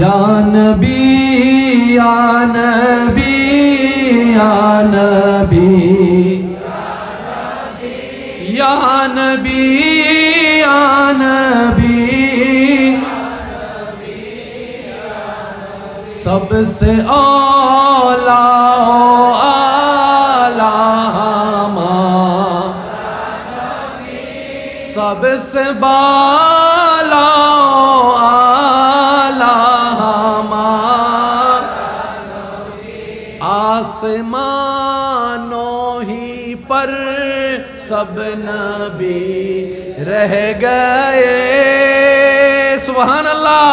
या नबी या नबी या नबी या नबी या नबी सबसे औला आला सबसे बाला आला आसमानों ही पर सब नबी रह गए सुभान अल्लाह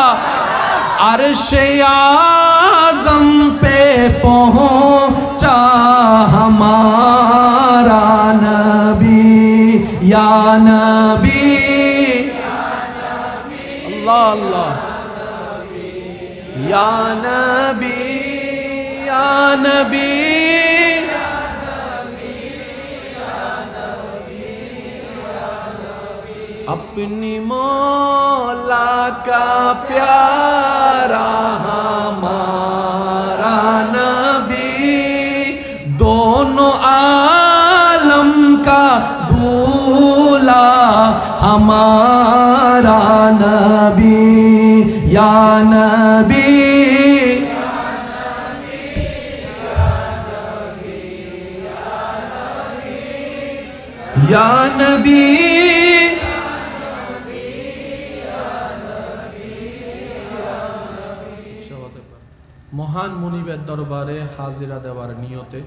अर्श-ए आज़म पे पहुंचा हमारा नबी या नबी अल्लाह अल्लाह या नबी या नबी अपनी मौला का प्यारा हमारा नबी दोनों आलम का दूल्हा हमारा नबी या नबी या नबी महान मुनिबेर दरबारे हाजिरा देवार नियते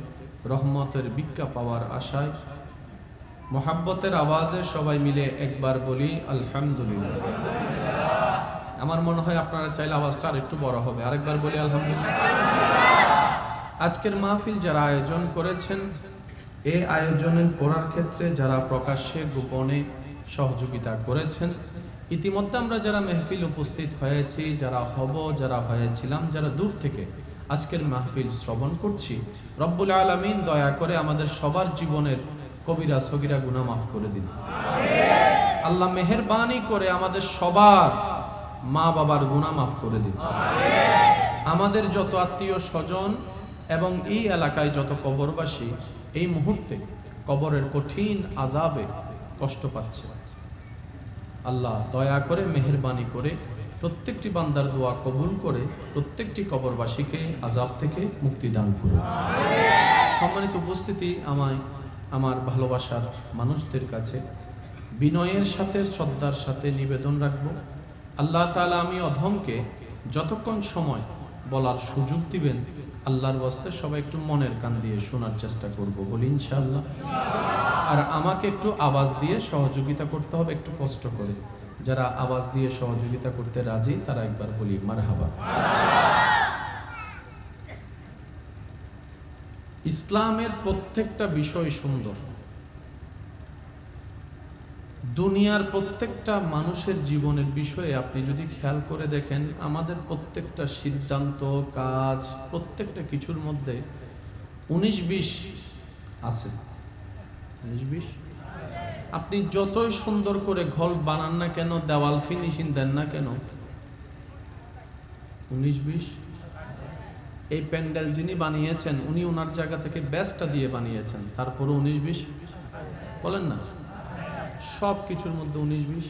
रहमतेर भिक्षा पावार आशाय मोहब्बतेर आवाजे सबाई मिले एक बार बोली आलহামদুলিল্লাহ। আমার মনে হয় আপনারা চাইলে আওয়াজটা আরেকটু বড় হবে, আরেকবার বলি আলহামদুলিল্লাহ। আজকের মাহফিল যারা আয়োজন করেছেন, এই আয়োজনের করার ক্ষেত্রে যারা প্রকাশ্যে গোপনে সহযোগিতা করেছেন, ইতিমধ্যে আমরা যারা মেহফিল উপস্থিত হয়েছি, যারা হব, যারা হয়েছিলাম, যারা দূর থেকে আজকের মাহফিল শ্রবণ করছি, রব্বুল আলামিন দয়া করে আমাদের সবার জীবনের কবিরা সগীরা গুনাহ মাফ করে দিন। আল্লাহ মেহেরবানি করে আমাদের সবার মা বাবার গুনাহ মাফ করে দিন। আমাদের যত আত্মীয় স্বজন এবং এই এলাকায় যত কবরবাসী এই মুহূর্তে কবরের কঠিন আযাবে কষ্ট পাচ্ছে, আল্লাহ দয়া করে মেহেরবানি করে প্রত্যেকটি বান্দার দোয়া কবুল করে প্রত্যেকটি কবরবাসীকে আযাব থেকে মুক্তি দান করুন। সম্মানিত উপস্থিতি, আমার ভালোবাসার মানুষদের কাছে বিনয়ের সাথে শ্রদ্ধার সাথে নিবেদন রাখব, আল্লাহ তাআলা আমি অধমকে যতক্ষণ সময় বলার সুযোগ দিবেন আল্লাহর ওয়াস্তে সবাই একটু মনের কান দিয়ে শোনার চেষ্টা করব, বলি ইনশাআল্লাহ। আর আমাকে একটু আওয়াজ দিয়ে সহযোগিতা করতে হবে, একটু কষ্ট করে। যারা আওয়াজ দিয়ে সহযোগিতা করতে রাজি তারা একবার বলি মারহাবা। ইসলামের প্রত্যেকটা বিষয় সুন্দর, দুনিয়ার প্রত্যেকটা মানুষের জীবনের বিষয়ে আপনি যদি খেয়াল করে দেখেন, আমাদের প্রত্যেকটা সিদ্ধান্ত, কাজ, প্রত্যেকটা কিছুর মধ্যে 19-20 আছে। 19-20 আপনি যতই সুন্দর করে ঘর বানান না কেন, দেওয়াল ফিনিশিং দেন না কেন, 19-20 এই প্যান্ডেল যিনি বানিয়েছেন উনি ওনার জায়গা থেকে বেস্টটা দিয়ে বানিয়েছেন, তারপরে 19-20 বলেন না, সব কিছুর মধ্যে 19-20।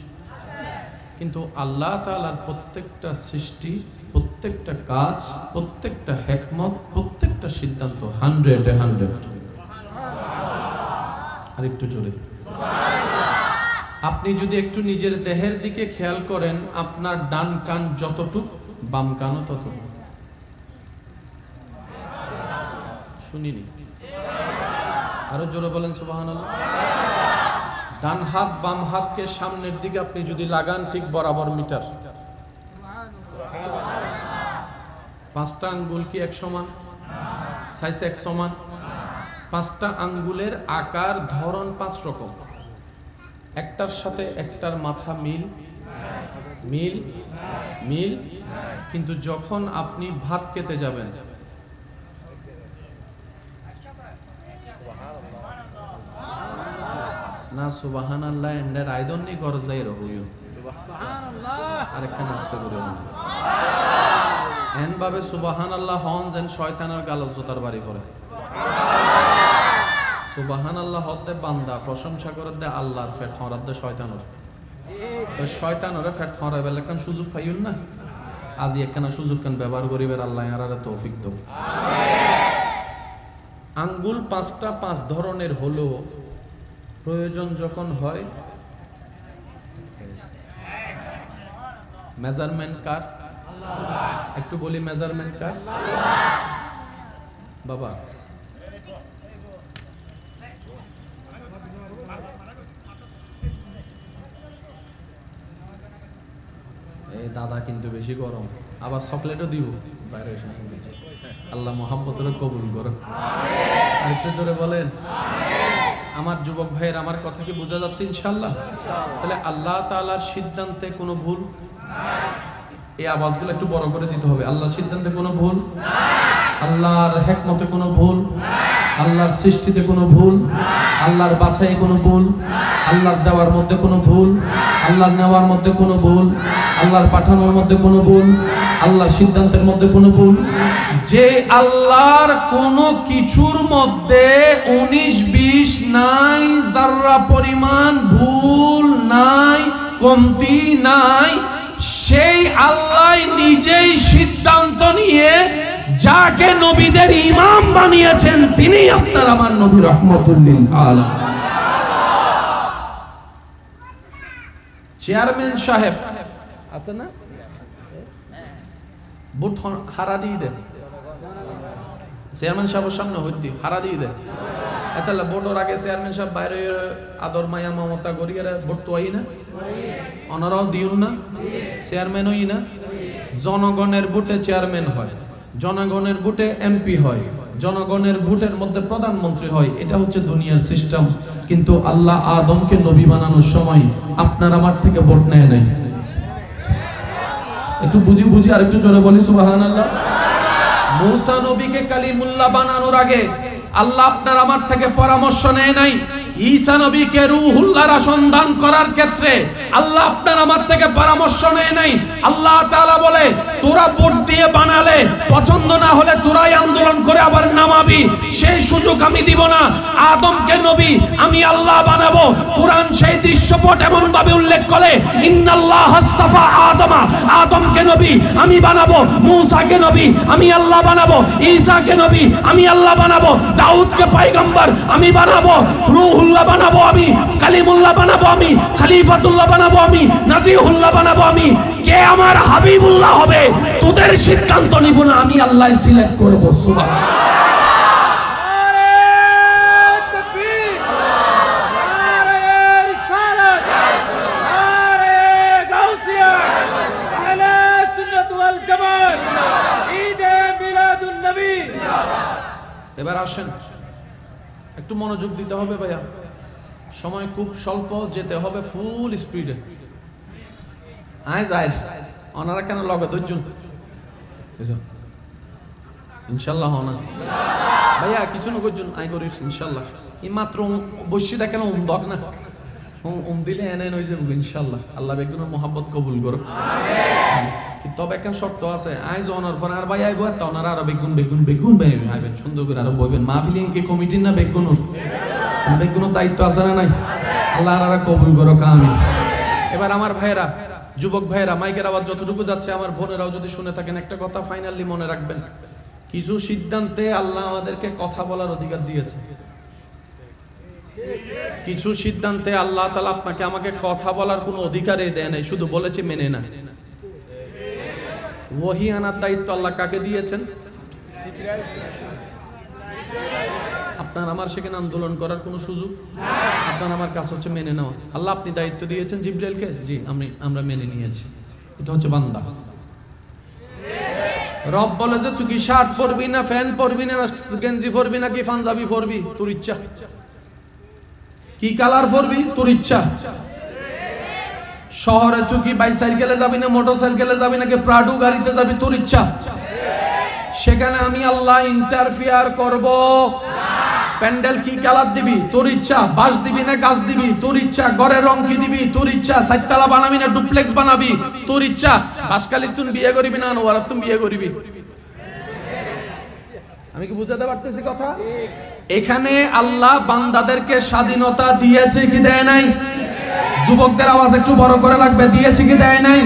কিন্তু আল্লাহ তাআলার প্রত্যেকটা সৃষ্টি, প্রত্যেকটা কাজ, প্রত্যেকটা হিকমত, প্রত্যেকটা সিদ্ধান্ত 100 আর একটু জোরে আপনি যদি একটু নিজের দেহের দিকে খেয়াল করেন, আপনার ডান কান যতটুক বাম কানও ততটুক। শুনিনি, আরো জোরে বলেন সুবহানাল্লাহ। ডান হাত বাম হাতকে সামনের দিকে আপনি যদি লাগান ঠিক বরাবর মিটার। 5টা আঙ্গুল কি এক সমান? সাইজ এক সমান? 5টা আঙ্গুলের আকার ধরন 5 রকম, একটার সাথে একটার মাথা মিল মিল মিল, কিন্তু যখন আপনি ভাত খেতে যাবেন না সুবহানাল্লাহ এন্ডার আইদন্নি গরজাই রহুয়ো সুবহানাল্লাহ আরেকখান আসতে করে ভাবে সুবহানাল্লাহ হন যেন শয়তানের গালত জুতার বাড়ি পড়ে। সুবহানাল্লাহ হতে বান্দা প্রশংসা করে দে আল্লাহর ফেট হরাত দে শয়তানের। তো শয়তানের ফেট হরাই বেলে কান সুযোগ পাইউন না, আজি একখানা সুযোগ কান ব্যবহার করিবের আল্লাহ আরারে তৌফিক দাও। আঙ্গুল 5টা 5 ধরনের হলো, প্রয়োজন যখন হয় মেজারমেন্ট কার? একটু বলি মেজারমেন্ট কার? বাবা এই দাদা কিন্তু বেশি গরম, আবার চকলেটও দিব বাইরে এসে। আল্লাহ মোহাম্মতের কবুল করুন। আরেকটু জোরে বলেন। আমার যুবক ভাইয়ের আমার কথা কি বোঝা যাচ্ছে ইনশাআল্লাহ? তাহলে আল্লাহ তাআলার সিদ্ধান্তে কোনো ভুল, এই আওয়াজগুলো একটু বড় করে দিতে হবে। আল্লাহর সিদ্ধান্তে কোনো ভুল, আল্লাহর হিকমতে কোনো ভুল, আল্লাহর সৃষ্টিতে কোনো ভুল, আল্লাহর বাছাইয়ে কোনো ভুল, আল্লাহর দেওয়ার মধ্যে কোনো ভুল, আল্লাহর নেওয়ার মধ্যে কোনো ভুল, আল্লাহর পাঠানোর মধ্যে কোনো ভুল, আল্লাহর সিদ্ধান্তের মধ্যে কোনো ভুল। যে আল্লাহর কোনো কিছুর মধ্যে 19-20 নাই, যাররা পরিমাণ ভুল নাই, কমতি নাই, সেই আল্লাহ নিজেই সিদ্ধান্ত নিয়ে যাকে নবীদের ইমাম বানিয়েছেন তিনি আপনার আমার নবী রাহমাতুল লিল আলামিন। চেয়ারম্যান সাহেব আছে না, বুট হারা দিয়ে দেন, চেয়ারম্যান সাহেবের সামনে হইতে হারা দিয়ে দেন। এতালে ভোটের আগে চেয়ারম্যান সাহেব বাইরে আদর মায়া মমতা করিয়ে ভোট তো হয় না, ওনারাও দিউন না, চেয়ারম্যান হই না। জনগণের ভোটে চেয়ারম্যান হয়, জনগণের ভোটে এমপি হয়, জনগণের ভোটের মধ্যে প্রধানমন্ত্রী হয়। এটা হচ্ছে দুনিয়ার সিস্টেম। কিন্তু আল্লাহ আদমকে নবী বানানোর সময় আপনার আমার থেকে ভোট নেয় নাই। একটু বুঝি বুঝি আর একটু জোরে বলি সুবহানাল্লাহ। মূসা নবীকে কালিমুল্লাহ বানানোর আগে আল্লাহ আপনার আমার থেকে পরামর্শ নেয় নাই। ঈসা নবীকে রূহুল্লাহর সন্ধান করার ক্ষেত্রে আল্লাহ আপনার আমার থেকে পরামর্শ নেয় নাই। আল্লাহ তাআলা বলে তোরা ভোট দিয়ে বানালে পছন্দ না হলে তোরাই আন্দোলন করে আবার নামাবি, সেই সুযোগ আমি দিব না। আদমকে নবী আমি আল্লাহ বানাবো। কুরআন সেই দৃশ্যপট এমন ভাবে উল্লেখ করে, ইন্নাল্লাহ আস্তাফা আদমা, আদমকে নবী আমি বানাবো, মূসাকে নবী আমি আল্লাহ বানাবো, ঈসাকে নবী আমি আল্লাহ বানাবো, দাউদকে পয়গম্বর আমি বানাবো, রূহুল্লাহ বানাবো আমি, কালিমুল্লাহ বানাবো আমি, খলিফাতুল্লাহ বানাবো আমি, নাজিহুল্লাহ বানাবো আমি। কে আমার হাবিবুল্লাহ হবে তোদের সিদ্ধান্ত নিব না, আমি আল্লাহ সিলেক্ট করব। সুবহানাল্লাহ। এবার আসেন, একটু মনোযোগ দিতে হবে ভাইয়া, সময় খুব স্বল্প, যেতে হবে ফুল স্পিডে। আয় যায় ওনারা কেন লগে ধরছুন ইনশাল্লাহ না ভাইয়া, কিছু না করছুন আয় করিস ইনশাল্লাহ। এই মাত্র বসিটা কেন দক না দিলে এনে নই যাবো ইনশাল্লাহ। আল্লাহ বেগুনের মোহাব্বত কবুল করো। তবে একটা শর্ত আছে, আয় জনার পর আর ভাই আইব তা ওনারা আরো বেগুন বেগুন বেগুন আইবেন, সুন্দর করে আরো বইবেন। মাহফিলিং কি কমিটির না বেগুনুর? বেগুনের দায়িত্ব আছে না নাই? আল্লাহ আর কবুল করো আমিন। এবার আমার ভাইয়েরা, যুবক ভাইয়েরা, মাইকের আওয়াজ যতটুকু যাচ্ছে আমার বোনেরাও যদি শুনে থাকেন, একটা কথা ফাইনালি মনে রাখবেন, কিছু সিদ্ধান্তে আল্লাহ আমাদেরকে কথা বলার অধিকার দিয়েছে। কিছু সিদ্ধান্তে আল্লাহ তাআলা আপনাকে আমাকে কথা বলার কোনো অধিকারই দেয় নাই, শুধু বলেছে মেনে না। ওহী আনার দায়িত্ব আল্লাহ কাকে দিয়েছেন? আপনার আমার সেখানে আন্দোলন করার কোনো সুযোগ আপনার আমার কাজ হচ্ছে মেনে নেওয়া। আল্লাহ আপনি দায়িত্ব দিয়েছেন জিবরাইলকে, জি আমরা মেনে নিয়েছি। এটা হচ্ছে বান্দা। রব বলে যে তুই কি শার্ট পরবি না ফ্যান পরবি না গেঞ্জি পরবি নাকি পাঞ্জাবি পরবি, তোর ইচ্ছা। কি কালার পরবি তোর ইচ্ছা। শহরে তুই কি বাইসাইকেলে যাবি না মোটরসাইকেলে যাবি নাকি প্রাডু গাড়িতে যাবি, তোর ইচ্ছা। সেখানে আমি আল্লাহ ইন্টারফিয়ার করব প্যান্ডেল কি কালার দিবি তোর ইচ্ছা, বাঁশ দিবি না গাছ দিবি তোর ইচ্ছা, ঘরের রং কি দিবি তোর ইচ্ছা, চারতলা বানাবি না ডুপ্লেক্স বানাবি তোর ইচ্ছা, বাসকালি তুই বিয়ে করবি না ওরা তুমি বিয়ে করবি। আমি কি বুঝাতে পারতেছি কথা? এখানে আল্লাহ বান্দাদেরকে স্বাধীনতা দিয়েছে কি দেয় নাই? যুবকদের আওয়াজ একটু বড় করে লাগবে, দিয়েছে কি দেয় নাই?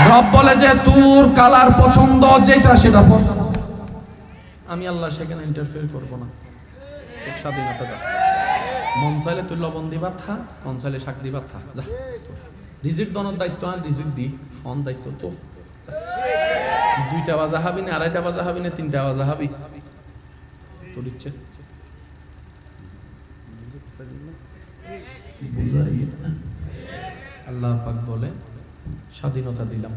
রব বলে যে তোর কালার পছন্দ যেটা সেটা পর, আমি আল্লাহ সেখানে ইন্টারফেয়ার করব না, তোর স্বাধীনতা যা। মন চাইলে তুই লবণ দিবা থা, মন চাইলে শাক দিবা থা, যা। রিজিক দনের দায়িত্ব আর রিজিক দি অন দায়িত্ব তো। 2টা বাজা হাবি না 2:30 বাজা হাবি না 3টা বাজা হাবি তোর ইচ্ছে। আল্লাহ পাক বলে স্বাধীনতা দিলাম,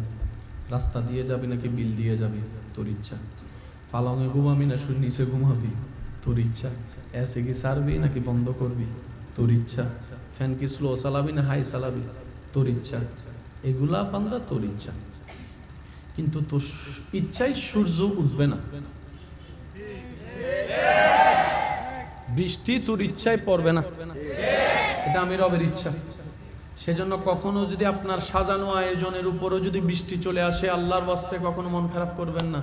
রাস্তা দিয়ে যাবি নাকি বিল দিয়ে যাবি তোর ইচ্ছা, পালঙে ঘুমাবি না শুধু নিচে ঘুমাবি তোর ইচ্ছা, এসে কি সারবি নাকি বন্ধ করবি তোর ইচ্ছা, ফ্যান কি স্লো চালাবি না হাই চালাবি তোর ইচ্ছা, এগুলা বান্দা তোর ইচ্ছা। কিন্তু তোর ইচ্ছায় সূর্য উঠবে না, বৃষ্টি তোর ইচ্ছায় পড়বে না, এটা আমি রবের ইচ্ছা। সেজন্য কখনো যদি আপনার সাজানো আয়োজনের উপরও যদি বৃষ্টি চলে আসে আল্লাহর ওয়াস্তে কখনো মন খারাপ করবেন না,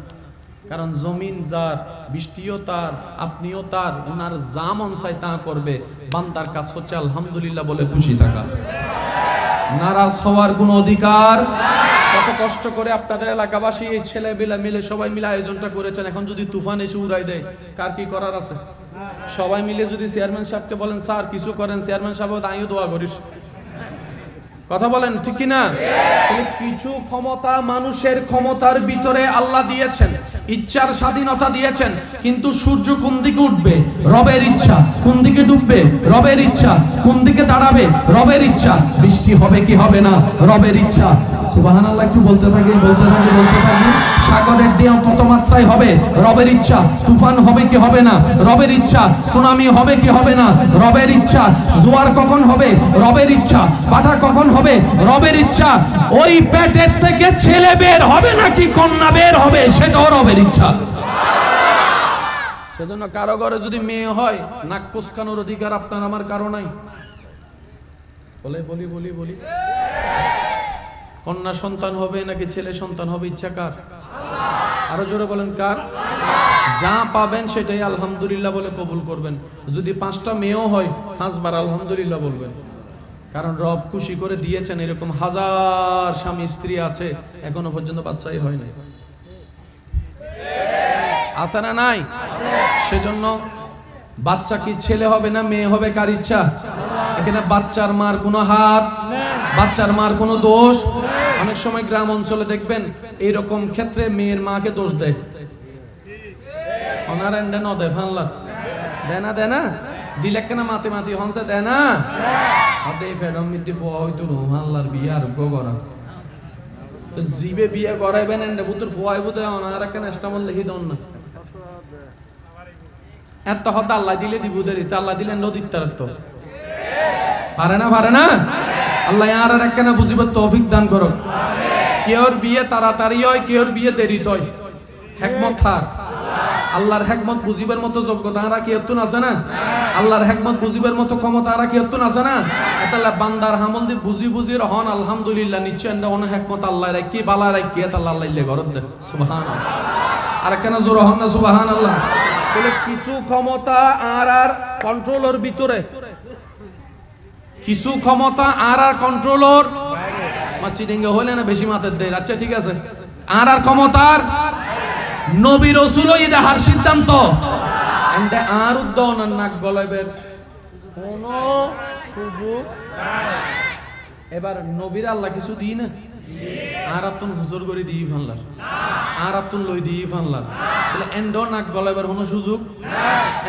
কারণ জমিন যার, বৃষ্টিও তার, আপনিও তার, ওনার যা মন চায় তা করবে। বান্দার কাজ হচ্ছে আলহামদুলিল্লাহ বলে খুশি থাকা, নারাজ হওয়ার কোনো অধিকার। কত কষ্ট করে আপনাদের এলাকাবাসী এই ছেলে মিলে সবাই মিলে আয়োজনটা করেছেন, এখন যদি তুফান এসে উড়াই দেয় কার কি করার আছে? সবাই মিলে যদি চেয়ারম্যান সাহেবকে বলেন স্যার কিছু করেন, চেয়ারম্যান সাহেব আমিও দোয়া করিস, কথা বলেন ঠিক কিনা? কিছু ক্ষমতা মানুষের ক্ষমতার ভিতরে আল্লাহ দিয়েছেন, ইচ্ছার স্বাধীনতা দিয়েছেন, কিন্তু সূর্য কোন দিকে উঠবে রবের ইচ্ছা, কোন দিকে ডুববে রবের ইচ্ছা, কোন দিকে দাঁড়াবে রবের ইচ্ছা, বৃষ্টি হবে কি হবে না রবের ইচ্ছা। সুবহানাল্লাহ একটু বলতে থাকি। সাগরের ঢেউ কত মাত্রায় হবে রবের ইচ্ছা, তুফান হবে কি হবে না রবের ইচ্ছা, সুনামি হবে কি হবে না রবের ইচ্ছা, জোয়ার কখন হবে রবের ইচ্ছা, বাটা কখন হবে রবের ইচ্ছা, ওই পেটের থেকে ছেলে বের হবে নাকি কন্যা বের হবে সেটাও রবের ইচ্ছা। সেজন্য কারো ঘরে যদি মেয়ে হয় নাক কুচকানোর অধিকার আপনার আমার কারো নাই। বলি কন্যা সন্তান হবে নাকি ছেলে সন্তান হবে ইচ্ছা কার? আরো জোরে বলেন কার? যা পাবেন সেটাই আলহামদুলিল্লাহ বলে কবুল করবেন। যদি 5টা মেয়েও হয় 5 বার আলহামদুলিল্লাহ বলবেন, কারণ রব খুশি করে দিয়েছেন। এরকম হাজার স্বামী স্ত্রী আছে এখনো পর্যন্ত বাচ্চাই হয় নাই, আছে না নাই? সেজন্য বাচ্চা কি ছেলে হবে না মেয়ে হবে কার ইচ্ছা? এখানে বাচ্চার মার কোনো হাত, বাচ্চার মার কোনো দোষ। অনেক সময় গ্রাম অঞ্চলে দেখবেন এইরকম ক্ষেত্রে মেয়ের মাকে দোষ দেয়, ওনার এন্ডে ন দেয় ফানলা দেয় না দিলে কেনা মাতি হনসে দেয় না হাতে ফেডম মিদ্দি ফোয়া হইতো হাল্লার বিয়ে আর করা তো জিবে বিয়ে করাইবেন এন্ডে পুত্র ফোয়াই বুতে ওনার কেন এস্টামল লিখি দন না এত হত আল্লাহ দিলে দিবুদেরি তা আল্লাহ দিলেন নদীর তার তো পারে না আল্লাহ আর একখানা বুঝিবার তৌফিক দান করো। কেউর বিয়ে তাড়াতাড়ি হয়, কেউর বিয়ে দেরিত হয়, হিকমত থাক। আল্লাহর হিকমত বুঝিবার মতো যোগ্যতা আর কি এতন আছে না? আল্লাহর হিকমত বুঝিবার মতো ক্ষমতা আর কি এতন আছে না? এতালা বান্দার হামল দি বুঝি রহন আলহামদুলিল্লাহ নিশ্চয় এন্ড অন হিকমত আল্লাহ রাখি বালা রাখি আল্লাহ আল্লাহ ঘরত দে সুবহানাল্লাহ। আর কেন জোর হন না সুবহানাল্লাহ? বলে কিছু ক্ষমতা আর কন্ট্রোলের ভিতরে, কিছু ক্ষমতা আর কন্ট্রোলর মাসিডিঙ্গে হলে না বেশি মাথার দেয়। আচ্ছা ঠিক আছে, আর ক্ষমতার নবী রাসূল এই দেহার সিদ্ধান্ত এন্ডে আর উদ্দন নাক গলাইবের কোনো সুযোগ নাই। এবার নবীর আল্লাহ কিছু দিই না আর আতুন হুজুর করে দিই ফানলার আর আতুন লই দিই ফানলার তাহলে এন্ডো নাক গলাইবার কোনো সুযোগ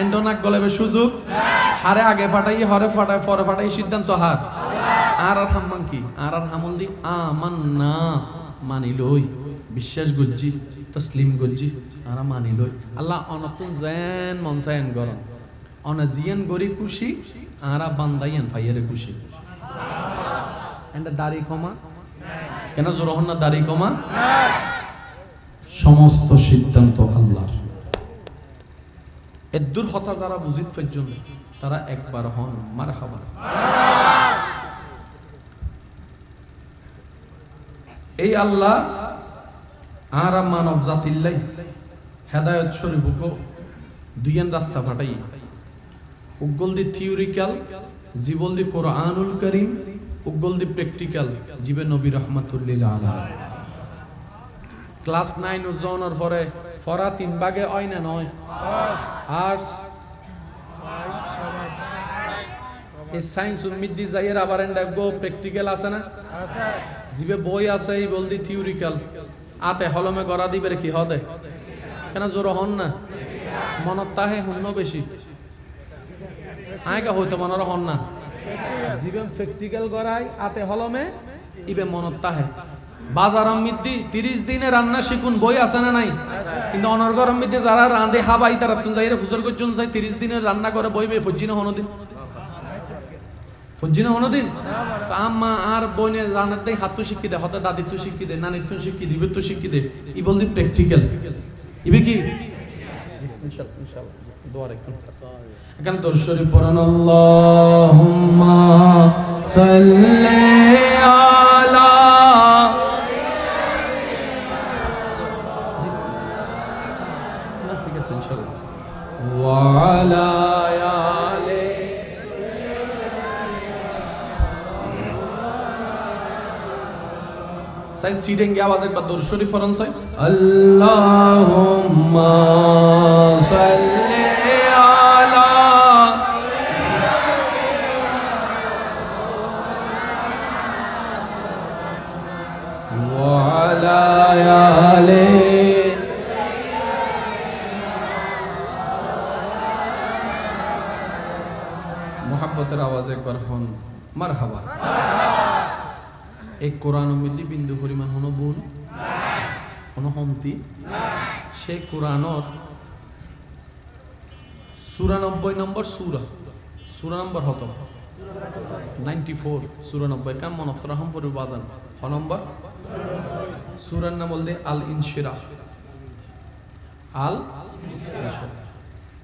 এন্ডো নাক গলাইবার সুযোগ হারে আগে ফাটাই হরে ফাটাই পরে ফাটাই সিদ্ধান্ত হার আর হাম্মান কি আর হামল দি আমান্না মানি লই বিশ্বাস গজ্জি তসলিম গজ্জি আর মানি লই আল্লাহ অনতুন জেন মনসায়ন গরম অনাজিয়ান গরি খুশি আর বান্দাইয়ান ফাইয়ারে খুশি এন্ডা দাড়ি কমা কেন জোরহন না দাড়ি কমা সমস্ত সিদ্ধান্ত আল্লাহর। এদ্দুর হতা যারা বুঝিত পর্যন্ত তারা একবার হন মারহাবা। এই আল্লাহ আর মানব জাতিল্লাই হেদায়ত শরীফ দুইয়েন রাস্তা ফাটাই উগল দি থিওরিক্যাল জীবল দি কোরআনুল করিম উগল দি প্র্যাকটিক্যাল জীবে নবী রহমাতুল্লিল আলামিন। ক্লাস 9 ও জনের পরে ফরা 3 ভাগে হয় না নয় আর্টস এই সায়েন্স উম্মিদি যাইয়ের আবার এন্ড গো প্র্যাকটিক্যাল আছে না আছে জিবে বই আছে এই বলদি থিওরিক্যাল আতে হলমে গড়া দিবে কি হদে কেন জোর হন না মনত তাহে হুন্ন বেশি আয়কা হইতো মনর হন না জিবে প্র্যাকটিক্যাল গড়াই আতে হলমে ইবে মনত তাহে বাজার মিদ্দি 30 দিনে রান্না শিখুন বই আছে না নাই কিন্তু অনর্গরম মিদ্দি যারা রাঁধে খাবাই তারা তুন যাইরে ফুজর করছুন চাই 30 দিনে রান্না করে বই বে ফজ্জিনা হনদিন ফজ্জিনা হনদিন তো আম্মা আর বইনে জানাতে হাতু শিখি দে হতে দাদি তু শিখি দে নানি তু শিখি দিবে তু শিখি দে ই বলদি প্র্যাকটিক্যাল ইবে কি ইনশাআল্লাহ ইনশাআল্লাহ দোয়া রাখুন এখানে দরুদ শরীফ পড়ান আল্লাহুম্মা সাল্লি আলা وعلى آله साइज सीडेंगे आवाज एक बार दुरूद शरीफ फरन से अल्लाहुम्मा सल्ली अला व अला आले मोहब्बतेर आवाज एक बार हन मरहबा। एक কোরআন মধ্যে বিন্দু পরিমাণ হনো ভুল হনো হমতি সেই কোরআনর 94 নম্বর সূরা সূরা নম্বর হতো 94 সূরা 90 কাম মনত রাহম পরে বাজান হ নম্বর সূরার নাম বলতে আল ইনশিরাহ আল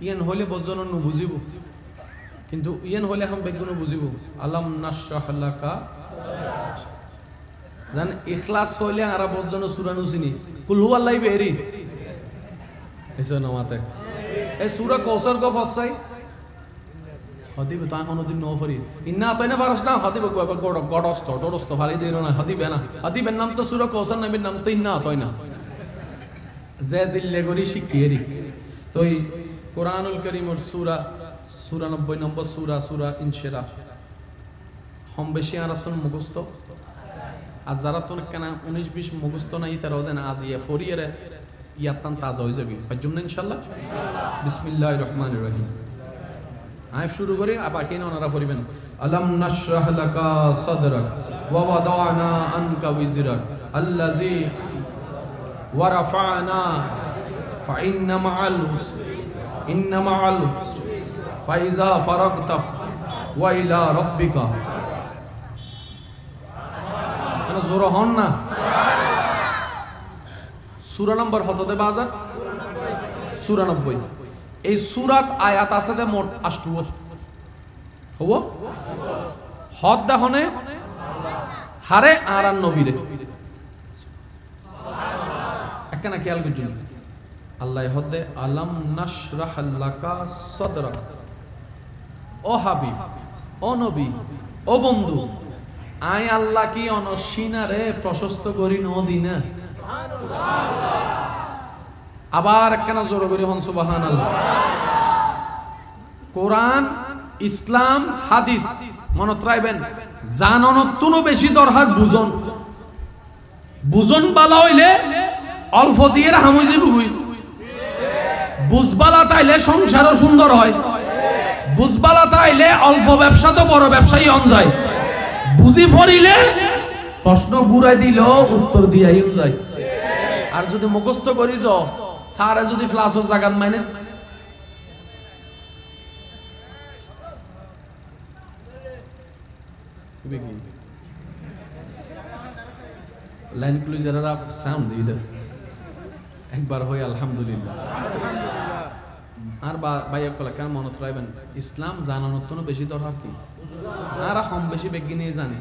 ইয়ান হলে বজন ন বুঝিব কিন্তু ইয়ান হলে হাম বেগুন বুঝিব আলাম নাশরাহ লাকা জান ইখলাস হইলে আরা বজন সূরা নুসিনি কুল হু আল্লাহ বেরি এসো নামাতে এই সূরা কৌসর গো ফসাই হদিব তা কোনদিন নো ফরি ইন্না তাইনা পারস না হদিব গডস্ত ভালি দেন না হদিবে না হদিবের নাম তো সূরা কৌসর নবীর নাম তো ইন্না তাইনা যে জিল্লে গরি শিখিয়েরি তো এই কোরআনুল কারীমের সূরা 94 নম্বর সূরা ইনশিরাহ হম বেশি আরাতন মুখস্থ আর যারা তো কেন 19-20 মুখস্থ নাই তারা যেন আজ ইয়া ফরিয়ারে ইয়াতান তাজা হয়ে যাবে ফাজুম না ইনশাআল্লাহ বিসমিল্লাহির রহমানির রহিম আয় শুরু করি আর বাকি না ওনারা পড়বেন আলাম নাশরাহ লাকা সাদরাক ওয়া ওয়াদানা আনকা ওয়িজরাক আল্লাযী ওয়া রাফা'না ফাইন্না মা'আল উসরি ফাইজা ফারাগতা ওয়া ইলা রাব্বিকা জোর হন না সূরা নম্বর হততে বাজার 94 এই সূরাত আয়াত আছে মোট 8 হবো হদ দহনে হারে আরান নবীরে একখানা খেয়াল করছেন আল্লাহ হদে আলাম নাশরাহ লাকা সাদরাক ও হাবিব ও নবী ও বন্ধু আয় আল্লাহ কি অনসিনারে প্রশস্ত করি নদী না আবার কেন জোর করি হন সুবহানাল্লাহ। কোরআন ইসলাম হাদিস মনত রাখবেন জাননতুনো বেশি দরকার বুজন বালা হইলে অল্প দিয়ে হামুই যাবি বুঝবালা তাইলে সংসারও সুন্দর হয় বুঝবালা তাইলে অল্প ব্যবসা তো বড় ব্যবসায়ী হন যায় বুঝি ফরিলে প্রশ্ন ঘুরাই দিল উত্তর দিয়াই যায় আর যদি মুখস্থ করি যাও সারে যদি ফ্লাসও জাগান মাইনে লাইন ক্লোজাররা সাউন্ড দিল একবার হয় আলহামদুলিল্লাহ আর বাইক কলা কেন মনত রাখবেন ইসলাম জানানোর তো বেশি দরকার কি আর কম বেশি বেগিয়ে নিয়ে জানে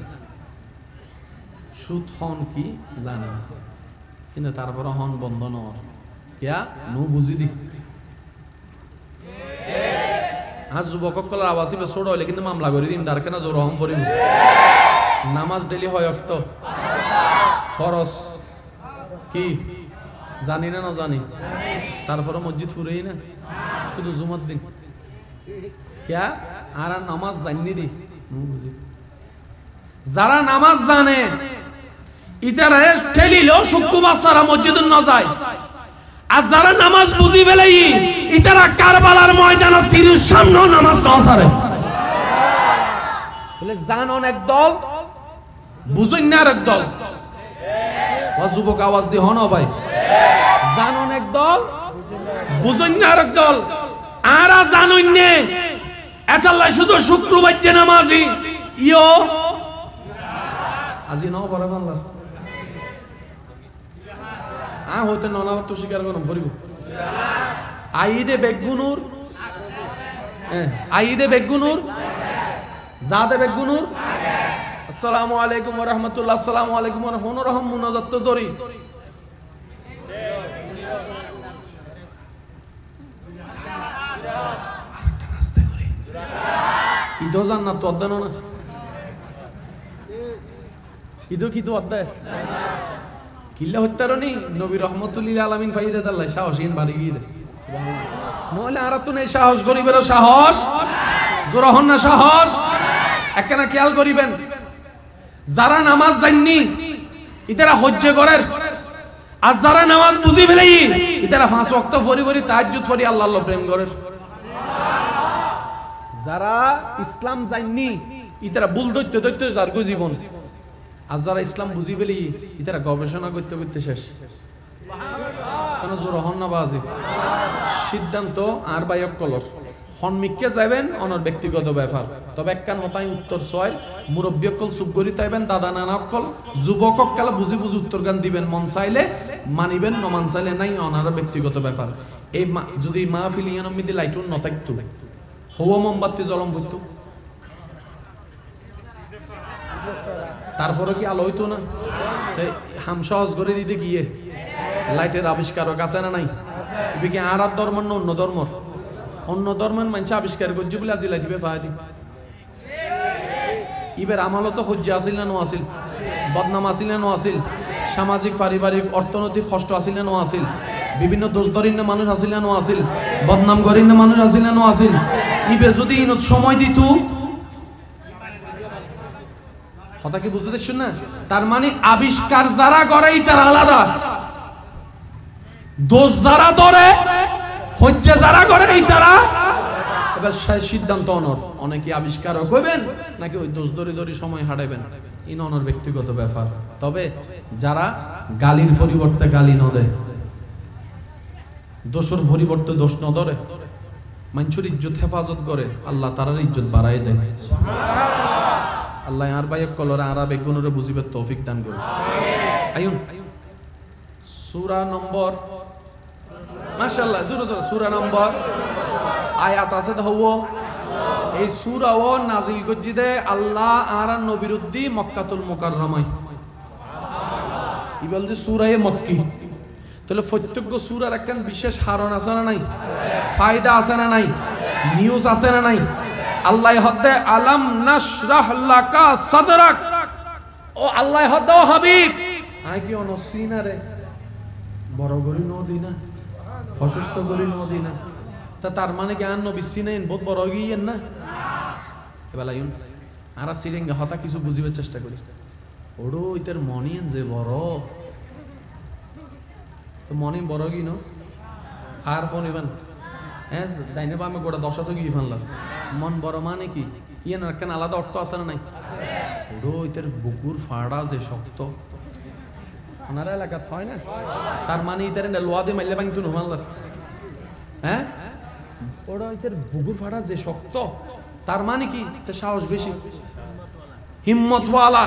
সুদ হন কি জানে কিন্তু তারপরে হন বন্ধ নর কিয়া নু বুঝি দি আর যুবক কলার আবাসী ছোট হইলে কিন্তু মামলা করে দিন তার কেনা জোর হম করিব নামাজ ডেলি হয় অক্ত ফরজ কি জানি না জানি তারপরে মসজিদ ফুরেই না শুধু জুমার দিন ক্যা আর নামাজ জানি দি যারা নামাজ জানে ইতারা ঠেলিলেও শুক্রবার সারা মসজিদ না যায় আর যারা নামাজ বুঝি ফেলে ইতারা কারবালার ময়দানে 30 সামনে নামাজ না সারে বলে জানন এক দল বুঝুন না এক দল যুবক আওয়াজ দি হন ভাই জানন এক দল বুঝুন না এক দল আরা জানুন নে এতাল্লাই শুধু শুক্রবার যে নামাজি ইয়ো আজি নাও পড়া বাংলার হইতে ননার তো স্বীকার করুন করিব আইদে বেগুনুর আইদে বেগুনুর জাদে বেগুনুর আসসালামু আলাইকুম ওয়া রাহমাতুল্লাহ আসসালামু আলাইকুম ওয়া রাহমাতুল্লাহ মুনাজাত তো দরি ইদো জান্নাত তো অধ্যায় না ইদো কি তো অধ্যায় কিল্লা হত্যারনি নবী রহমতুল্লিল আলামিন ফাইদা আল্লাহ সাহসীন বাড়ি গিয়ে নইলে আর তো নেই সাহস গরিবেরও সাহস জোরা হন না সাহস একখানা খেয়াল করিবেন যারা নামাজ জাননি ইতারা হজ্জে করের আর যারা নামাজ বুঝি ফেলেই ইতারা 5 ওয়াক্ত ফরি ফরি তাহাজ্জুদ ফরি আল্লাহ আল্লাহ প্রেম করের যারা ইসলাম জাননি ইতারা ভুল দৈত্য দৈত্য যার জীবন আর যারা ইসলাম বুঝি ফেলি ইতারা গবেষণা করতে করতে শেষ কেন জোর হন না বাজি সিদ্ধান্ত আর বাইক কলর হনমিককে যাবেন অনর ব্যক্তিগত ব্যাপার তবে একখান হতাই উত্তর ছয় মুরব্বী অকল চুপ করি তাইবেন দাদা নানা অকল যুবক অকল বুঝি বুঝি উত্তর গান দিবেন মন চাইলে মানিবেন ন মান চাইলে নাই অনার ব্যক্তিগত ব্যাপার এই যদি মাহফিল ইয়ানমিদি লাইটুন নথাকতো হওয়া মোমবাতি জলম হইতো তারপরে কি আলো হইতো না হাম সহজ করে দিতে গিয়ে লাইটের আবিষ্কারক আছে না নাই কি আর ধর্ম না অন্য ধর্মের মানুষ আবিষ্কার করছে বলে আজি লাইটিবে ফায়দি ইবের আমালও তো হজ্জা আসিল না নো আসিল বদনাম আসিল না নো আসিল সামাজিক পারিবারিক অর্থনৈতিক কষ্ট আসিল না নো আসিল বিভিন্ন দোষ ধরিন না মানুষ আসিল না নো আসিল বদনাম করিন না মানুষ আসিল না নো আসিল ইবে যদি ইনত সময় দিত কথা কি বুঝতে দেখছেন না তার মানে আবিষ্কার যারা করে তারা আলাদা দোষ যারা ধরে হচ্ছে যারা করে তারা এবার সিদ্ধান্ত অনর অনেকে আবিষ্কারক হইবেন নাকি ওই দোষ ধরে ধরে সময় হাঁটাইবেন ইন অনর ব্যক্তিগত ব্যাপার তবে যারা গালির পরিবর্তে গালি ন দেয় দোষের পরিবর্তে দোষ ন ধরে মানুষের ইজ্জত হেফাজত করে আল্লাহ তারার ইজ্জত বাড়াই দেয় আল্লাহ আর বাইক কলরে আর বেগুনরে বুঝিবার তৌফিক দান করুন আইন সূরা নম্বর মাশাআল্লাহ জোরে জোরে সূরা নম্বর আয়াত আছে হওয়া এই সূরাও নাজিল করছি দে আল্লাহ আর নবীর উদ্দি মক্কাতুল মুকাররমায় কি বলতে সূরায়ে মক্কি তাহলে প্রত্যেক সূরার একখান বিশেষ হারণ আছে না নাই ফায়দা আছে না নাই নিউজ আছে না নাই আল্লাহ হদ্দে আলাম নাশরাহ লাকা সাদরাক ও আল্লাহ হদ্দে ও হাবিব আই কি অনসিনা রে বড় গরি নদী না অসুস্থ গরি নদী না তা তার মানে জ্ঞান নবী সিনাইন বহুত বড় গিয়েন না এবার লাইন আরা সিরিঙ্গা হতা কিছু বুঝিবার চেষ্টা করি ওড়ো ইতার মনিন যে বড় তো মনি বড় গি ন আর ফোন ইভান হ্যাঁ ডাইনে বামে গোটা দশা তো গিয়ে ফেললাম মন বড় মানে কি ইয়ে না কেন আলাদা অর্থ আছে না নাই ওড়ো ইতার বুকুর ফাড়া যে শক্ত ওনার এলাকা হয় না তার মানে ইতার লোয়া দিয়ে মাইলে ভাঙতো না মাল্লার হ্যাঁ ওড়ো ইতার বুকুর ফাড়া যে শক্ত তার মানে কি তার সাহস বেশি হিম্মতওয়ালা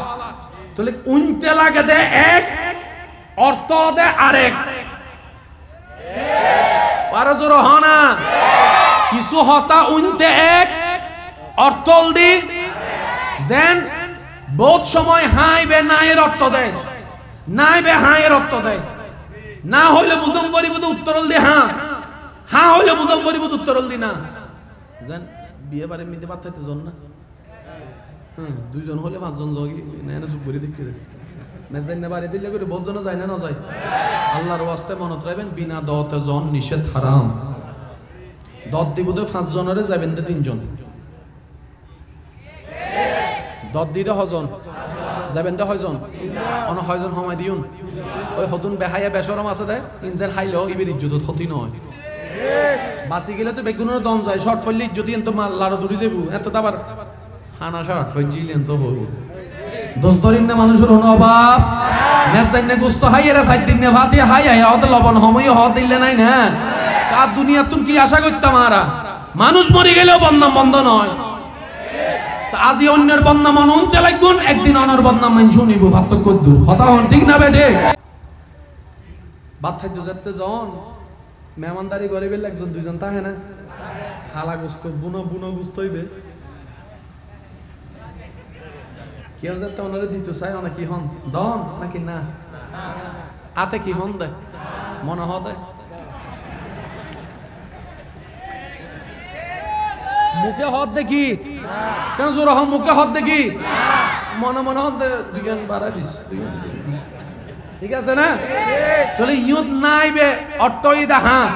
তাহলে উনতে লাগে দে এক অর্থ দে আরেক আরো জোর হনা কিছু হতা উনতে এক অর্থল দি যেন বহুত সময় হাইবে নায়ের অর্থ দেয়, নাইবে হায়ের অর্থ দেয়। না হইলে বুঝম করিব তো উত্তরল দি হ্যাঁ, হ্যাঁ হইলে বুঝম করিব তো উত্তরল দি না। জান বিয়ে বারে মিতে পাঠাইতে জন না, হ্যাঁ দুইজন হলে পাঁচজন জগি না চুপ করে দেখি না যাই না বাড়ি দিলে করে বহুত জন যায় না, না যায়। আল্লাহর ওয়াস্তে মনত রাখবেন বিনা দতে জন নিষেধ হারাম। দত দিব তো 5 জনের যাবেন তো 3 জন, দত দিতে হজন যাবেন তো 6 জন, অন 6 জন সময় দিউন। ওই হতুন বেহাইয়া বেশরম আছে দে ইনজের খাইলেও ইবের ইজ্জত ক্ষতি নয়। বাসি গেলে তো বেগুনের দম যায়, শর্ট ফললে ইজ্জতি এত মাল লাড়ো দূরে যাবো এত আবার হানা শর্ট ফজিলেন তো হবো। দোষ ধরিন না মানুষের হন অভাব মেজাইন না গুস্ত হাইয়েরা 4 দিন না ভাতে হাই হাই অত লবণ সময় হ দিলে নাই না। আর দুনিয়া তুমি কি আশা করতাম আরা মানুষ মরে গেলেও বদনাম বন্ধ নয়। আজি অন্যের বদনাম অনন্তে লাগুন, একদিন অনর বদনাম মান শুনিব ভাবতো কদ্দুর হতা হন ঠিক না বেটে। বাত খাইতে যেতে জন মেহমানদারি গরিবে একজন দুইজন তাহে না, হালা গুস্ত বুনো বুনো গুস্ত হইবে কেউ যেতে ওনারে দিতে চাই অনেক কি হন দন নাকি না আতে কি হন দেয় মনে হ দেয় মুখে হদ দেখি কেন জোর হম মুখে হদ দেখি মনে মনে হদ দুজন বাড়াই দিস ঠিক আছে না। তাহলে ইয়ত নাইবে অর্থ ইদা হ্যাঁ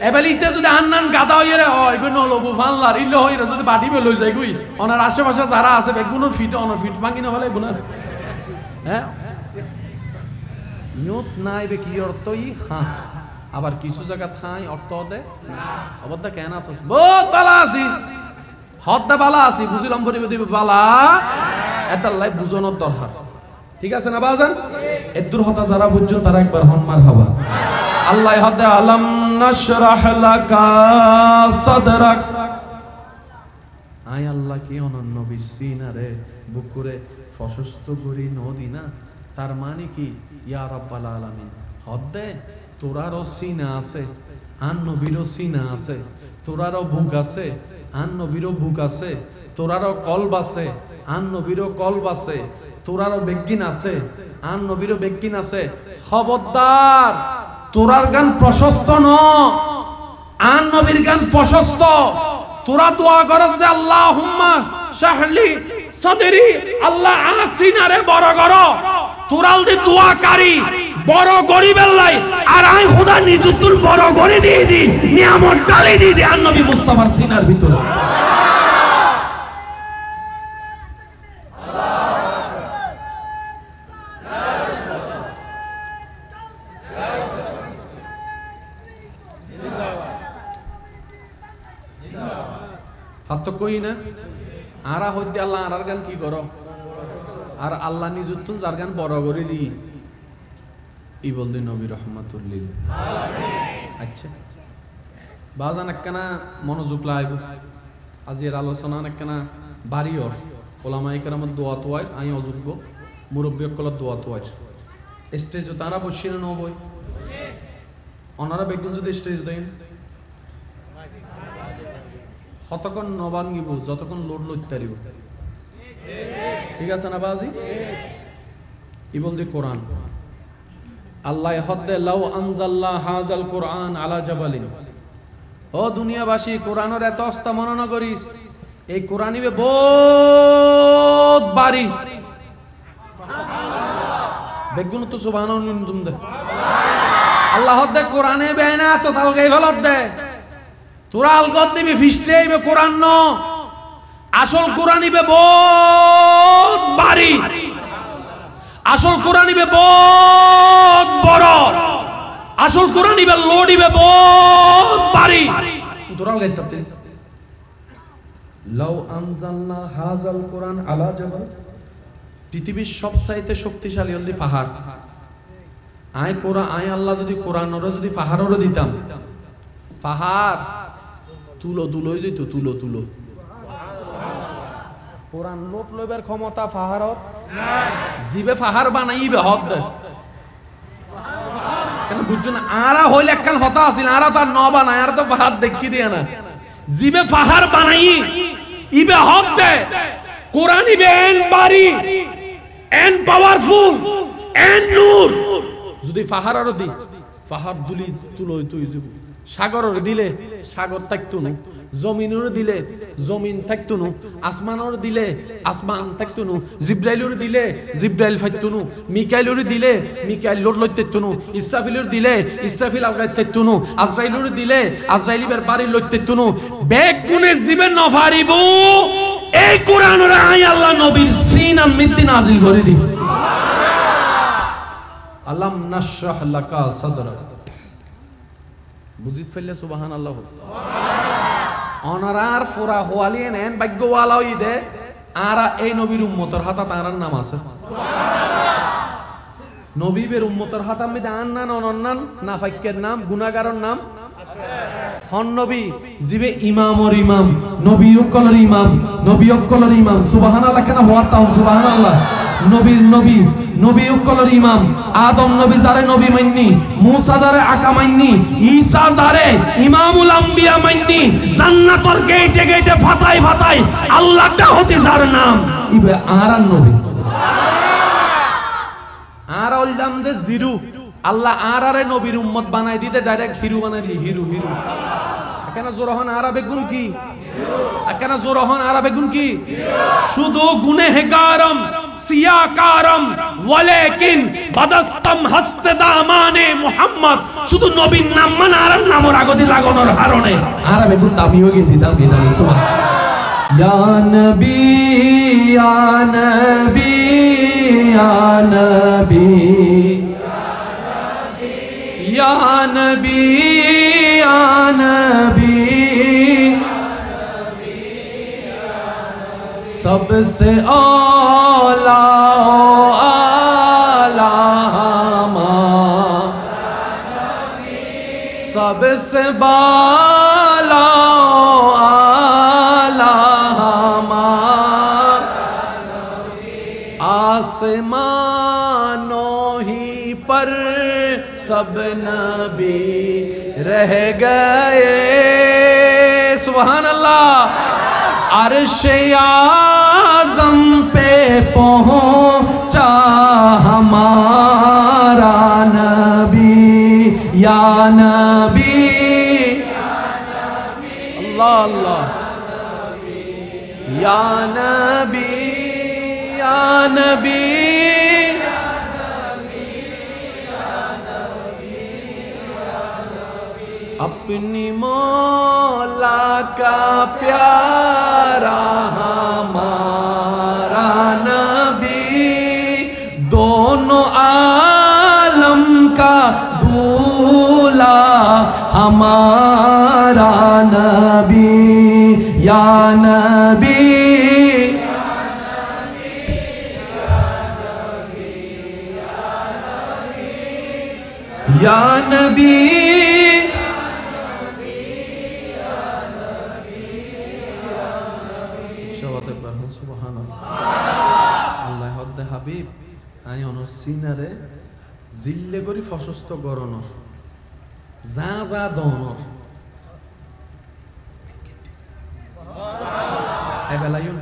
এবার ইতে যদি আন্নান গাদা হইয়ে রে হয় ইবে নলবু ফানলার ইলো হইরে যদি বাটিবে লই যায় গুই ওনার আশেপাশে যারা আছে বেগুনোর ফিট অনার ফিট ভাঙি না হলে গুনার হ্যাঁ ইয়ত নাইবে কি অর্থ ই হ্যাঁ। আবার কিছু জায়গা থাই অর্থ দে অবদা কেন আছিস বহুত বালা আছি হদ্দা বালা আছি বুঝিলাম ধরিবে দিবে বালা এটার লাই বুঝানোর দরকার ঠিক আছে না বাজান। এদুর হতা যারা বুঝছেন তারা একবার হন মারহাবা। আল্লাহ হদে আলাম নাশরাহ লাকা সাদরাক আই আল্লাহ কি অনন্য বিসিনারে বুকুরে প্রশস্ত করি নদী না তার মানে কি ইয়া রাব্বাল আলামিন হদে তোরারও সিনা আছে আন নবীরও সিনা আছে, তোরারও বুক আছে আন নবীরও বুক আছে, তোরারও কলব আছে আন নবীরও কলব আছে, তোরারও বেগিন আছে আন নবীরও বেগিন আছে। খবরদার তোরার গান প্রশস্ত ন আন নবীর গান প্রশস্ত। তোরা দোয়া করস যে আল্লাহুম্মা শাহলি সাদরি আল্লাহ আসিনারে বড় করো তোরাল দি দোয়া কারি বড় গরিবের লাই আর আই খোদা নিজুতুল বড় করে দিয়ে দি নিয়ামত ডালি দিয়ে দি আর নবী মুস্তাফার সিনার ভিতরে। হাত কই না আরা হইতে আল্লাহ আর গান কি করো আর আল্লাহ নিজুতুন যার গান বড় করে দি ই বলদি নবী রহমাতুল্লিল আচ্ছা বাজান একখানা মনোযোগ লাইব আজির আলোচনা একখানা বাড়িওর ওলামায়ে কেরামের দোয়া তোয়াই আই অযোগ্য মুরব্বী কলার দোয়া তোয়াই স্টেজ তারা বসি না নবই ওনারা বেগুন যদি স্টেজ দেন কতক্ষণ নবাঙ্গিব যতক্ষণ লোড লইতে পারিব ঠিক আছে না বাজি ই বলদি কোরআন আল্লাহ হদ্দে লাউ আনজাল্লা হাজাল কোরআন আলা জাবালিন ও দুনিয়াবাসী কোরআনের এত অস্তা মননা করিস এই কোরআনিবে বহুত বাড়ি বেগুন তো সুবহানাল্লাহ তুম দে আল্লাহ হদ্দে কোরআনে বেনা তো তাল গাই ভালত দে তোরা আলগত দিবি ফিস্টে ইবে কোরআন ন আসল কোরআনিবে বহুত বাড়ি আসল কোরআন ইবে বহুত বড় আসল কোরআন ইবে লোড ইবে বহুত ভারী তোরাল গাইতাতে লাউ আনজালনা হাযাল কোরআন আলা জাবাল পৃথিবীর সবচাইতে শক্তিশালী হল পাহাড় আয় কোরআন আয় আল্লাহ যদি কোরআনরে যদি পাহাড়রে দিতাম পাহাড় তুলো তুলোই যেত তুলো তুলো কোরআন লোট লইবার ক্ষমতা পাহাড়ত জিবে পাহাড় বানাইবে হদ দে কেন বুঝছেন আরা হইল একখান হতা আছিল আরা তার ন বানায় আর তো পাহাড় দেখি দিয়ে না জিবে পাহাড় বানাই ইবে হক দে কোরআন ইবে এন বাড়ি এন পাওয়ারফুল এন নূর যদি পাহাড় আর দি পাহাড় দুলি তুলই তুই যাব সাগরের দিলে সাগর থাকতো না জমিনের দিলে জমিন থাকতো না আসমানের দিলে আসমান থাকতো না জিব্রাইলের দিলে জিব্রাইল থাকতো না মিকাইলের দিলে মিকাইল লোট লইতেতো না ইসরাফিলের দিলে ইসরাফিল আলগাই থাকতো না আজরাইলের দিলে আজরাইলিবের বাড়ি লইতেতো না বেগ গুণে জীবন না পারিব এই কোরআনের আই আল্লাহ নবীর সিনা মিদ্দি নাজিল করে দি আলাম নাশরাহ লাকা সাদরা বুঝিত ফেললে সুবহানাল্লাহ অনারার ফোরা হোয়ালিয়ে নেন ভাগ্যওয়ালা হই দে আর এই নবীর উম্মতের হাতা তার নাম আছে নবীবের উম্মতের হাতা মধ্যে আন্নান অনন্নান নাফাক্যের নাম গুনাহগারের নাম হন নবী জিবে ইমামর ইমাম নবী উক্কলের ইমাম নবী উক্কলের ইমাম সুবহানাল্লাহ কেন হওয়া তাও সুবহানাল্লাহ নবীর নবী নবী উক্কলের ইমাম আদম নবী যারে নবী মাননি মুসা যারে আকা মাননি ঈসা যারে ইমামুল আম্বিয়া মাননি জান্নাতের গেটে গেটে ফাতাই ফাতাই আল্লাহ দাওতি যার নাম ইবে আরান নবী আর ওইলাম দে জিরু আল্লাহ আরারে নবীর উম্মত বানাই দিতে ডাইরেক্ট হিরু বানাই দি হিরু হিরু কেন জোরহন আরবে গুণ কি কেন জোরহন আরবে গুণ কি শুধু গুনেহগারম সিয়াকারম ওয়ালাকিন বাদাস্তম হস্তে দামানে মুহাম্মদ শুধু নবীর নাম মানে আর নামর আগদি লাগানোর কারণে আরবে গুণ দামি হয়ে গেছে দামি দামি সুবহান ইয়া নবী ইয়া নবী ইয়া নবী ইয়া নবী ইয়া নবী सबसे औला आला सबसे बाला आला आसमानों ही पर सब नबी रह गए सुभान अल्लाह अर्श-ए आज़म पे पहुंचा हमारा नबी या नबी अल्लाह अल्लाह या नबी या नबी अपनी मौला का प्यारा हमारा नबी दोनों आलम का दूल्हा हमारा नबी या नबी या नबी আল্লাহ হদ্দে হাবিব আই অনর সিনারে জিল্লে করি ফসস্ত গরনর যা যা দনর এবেলায়ুন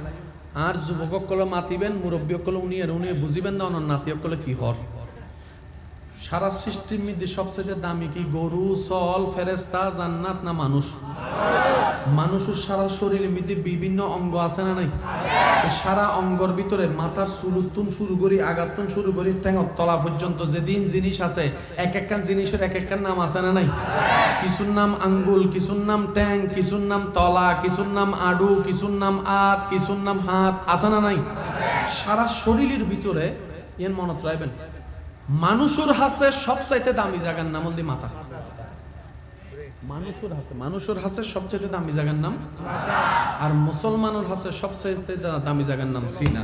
আর যুবকসকলে মাতিবেন মুরব্বীসকলে উনি বুঝিবেন না অনর নাতিসকলে কি হর সারা সৃষ্টির মধ্যে সবচেয়ে দামি কি গরু চল ফেরেশতা জান্নাত না মানুষ মানুষের সারা শরীরের মধ্যে বিভিন্ন অঙ্গ আছে না নাই সারা অঙ্গর ভিতরে মাথার চুলুতুন শুরু করি আগাতুন শুরু করি ঠ্যাঙর তলা পর্যন্ত যেদিন জিনিস আছে এক একখান জিনিসের এক একখান নাম আছে না নাই কিছুর নাম আঙ্গুল কিছুর নাম ট্যাং কিছুর নাম তলা কিছুর নাম আডু কিছুর নাম আত কিছুর নাম হাত আছে না নাই সারা শরীরের ভিতরে এর মনত রাখবেন মানুষের হাসে সবচাইতে দামি জায়গার নাম হল মাথা মানুষের হাসে সবচেয়ে দামি জায়গার নাম আর মুসলমানের হাসে সবচেয়ে দামি জায়গার নাম সিনা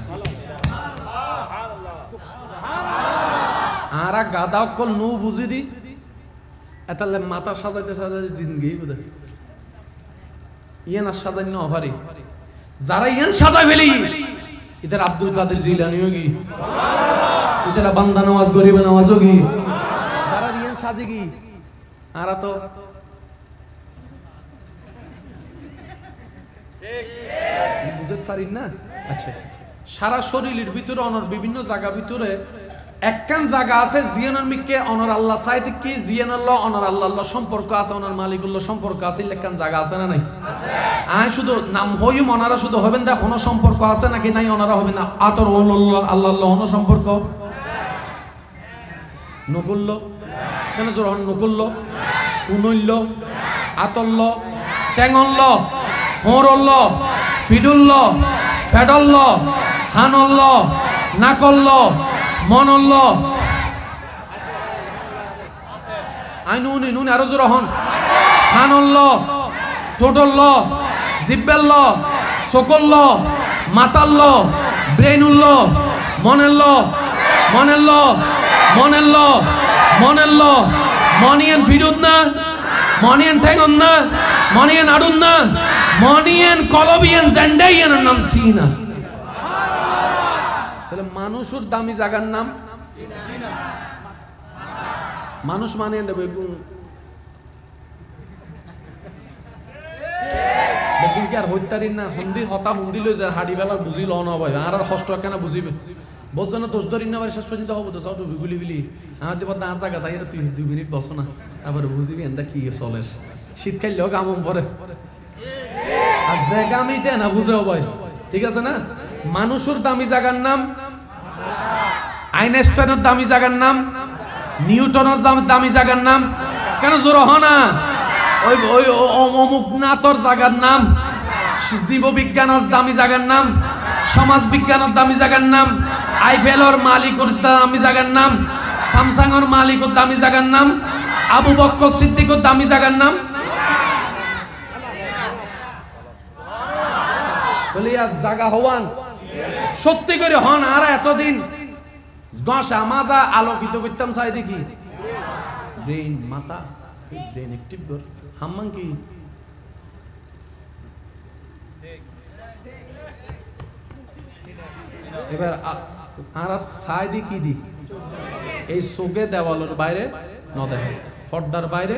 আর গাদা অকল নু বুঝি দি এতালে মাথা সাজাইতে সাজাইতে দিন গিয়ে বোধ ইয়ান আর সাজাই না অভারি যারা ইয়ান সাজাই ফেলি ইধার আব্দুল কাদের জিলানি হোগি ইধারা বান্দা নামাজ গরিব নামাজ হোগি যারা ইয়ান সাজি কি আর তো বুঝতে পারি না। আচ্ছা সারা শরীরের ভিতরে অনর বিভিন্ন জায়গা ভিতরে একখান জায়গা আছে জিয়ানোর মিকে অনর আল্লাহ সাইতে কি জিয়ানাল্লাহ অনর আল্লাহ সম্পর্ক আছে অনর মালিকুল্লাহ সম্পর্ক আছে একখান জায়গা আছে না নাই? আয় শুধু নাম হইম অনারা শুধু হবেন দেখ কোনো সম্পর্ক আছে নাকি নাই অনারা হবে না আতর আল্লাহ অন্য সম্পর্ক নকুল্ল কেন জোর হন নকুল্ল উনল্য আতল্য ট্যাঙল্য হোঁরল্য ফিডুল্ল ফেডল্ল হানল্ল নাকল্ল মনল্ল আই নুনি নুনি আরো জোর হন হানল্ল টোটল্ল জিব্বেল্ল সকল্ল মাতাল্ল ব্রেনুল্ল মনেল্ল মনেল্ল মনেল্ল মনেল্ল মনিয়েন ফিডুদ না মনিয়েন ঠেঙ্গন না মনিয়েন আডুন না মনিয়েন কলবিয়েন জেন্ডাইয়েন নাম সিনা। তাহলে মানুষের দামি জায়গার নাম মানুষ মানিয়ে নেবে দেখুন কি আর হইতারিন না হন্দি হতা হন্দি লই যায় হাড়ি বেলা বুঝিল না ভাই আর হষ্ট কেন বুঝিবে বোঝনা দোষ ধরিন না বারে শেষ পর্যন্ত হবো তো সব গুলি গুলি আমাদের পর দাঁত জায়গা তাই তুই 2 মিনিট বসো না আবার বুঝিবি এন্দা কি চলে শীতকাল গামম পরে আর জায়গা আমি দে না বুঝেও ভাই ঠিক আছে না। মানুষের দামি জায়গার নাম আইনস্টাইনের দামি জায়গার নাম নিউটনের দামি জায়গার নাম কেন জোর হ না ওই ওই অমুক নাতর জায়গার নাম জীববিজ্ঞানের দামি জায়গার নাম সমাজ বিজ্ঞানের দামি জায়গার নাম আইফেলর মালিকের দামি জায়গার নাম স্যামসাংয়ের মালিকের দামি জায়গার নাম আবু বকর সিদ্দিকের দামি জায়গার নাম তাহলে আর জায়গা হওয়ান সত্যি করে হন আর এতদিন গসা মাজা আলোকিত করতাম চাই দেখি ব্রেন মাথা ব্রেন অ্যাক্টিভ কর হাম্মাং কি এবার আর চাই দি কি দি এই চোখে দেওয়ালের বাইরে ন দেখে পর্দার বাইরে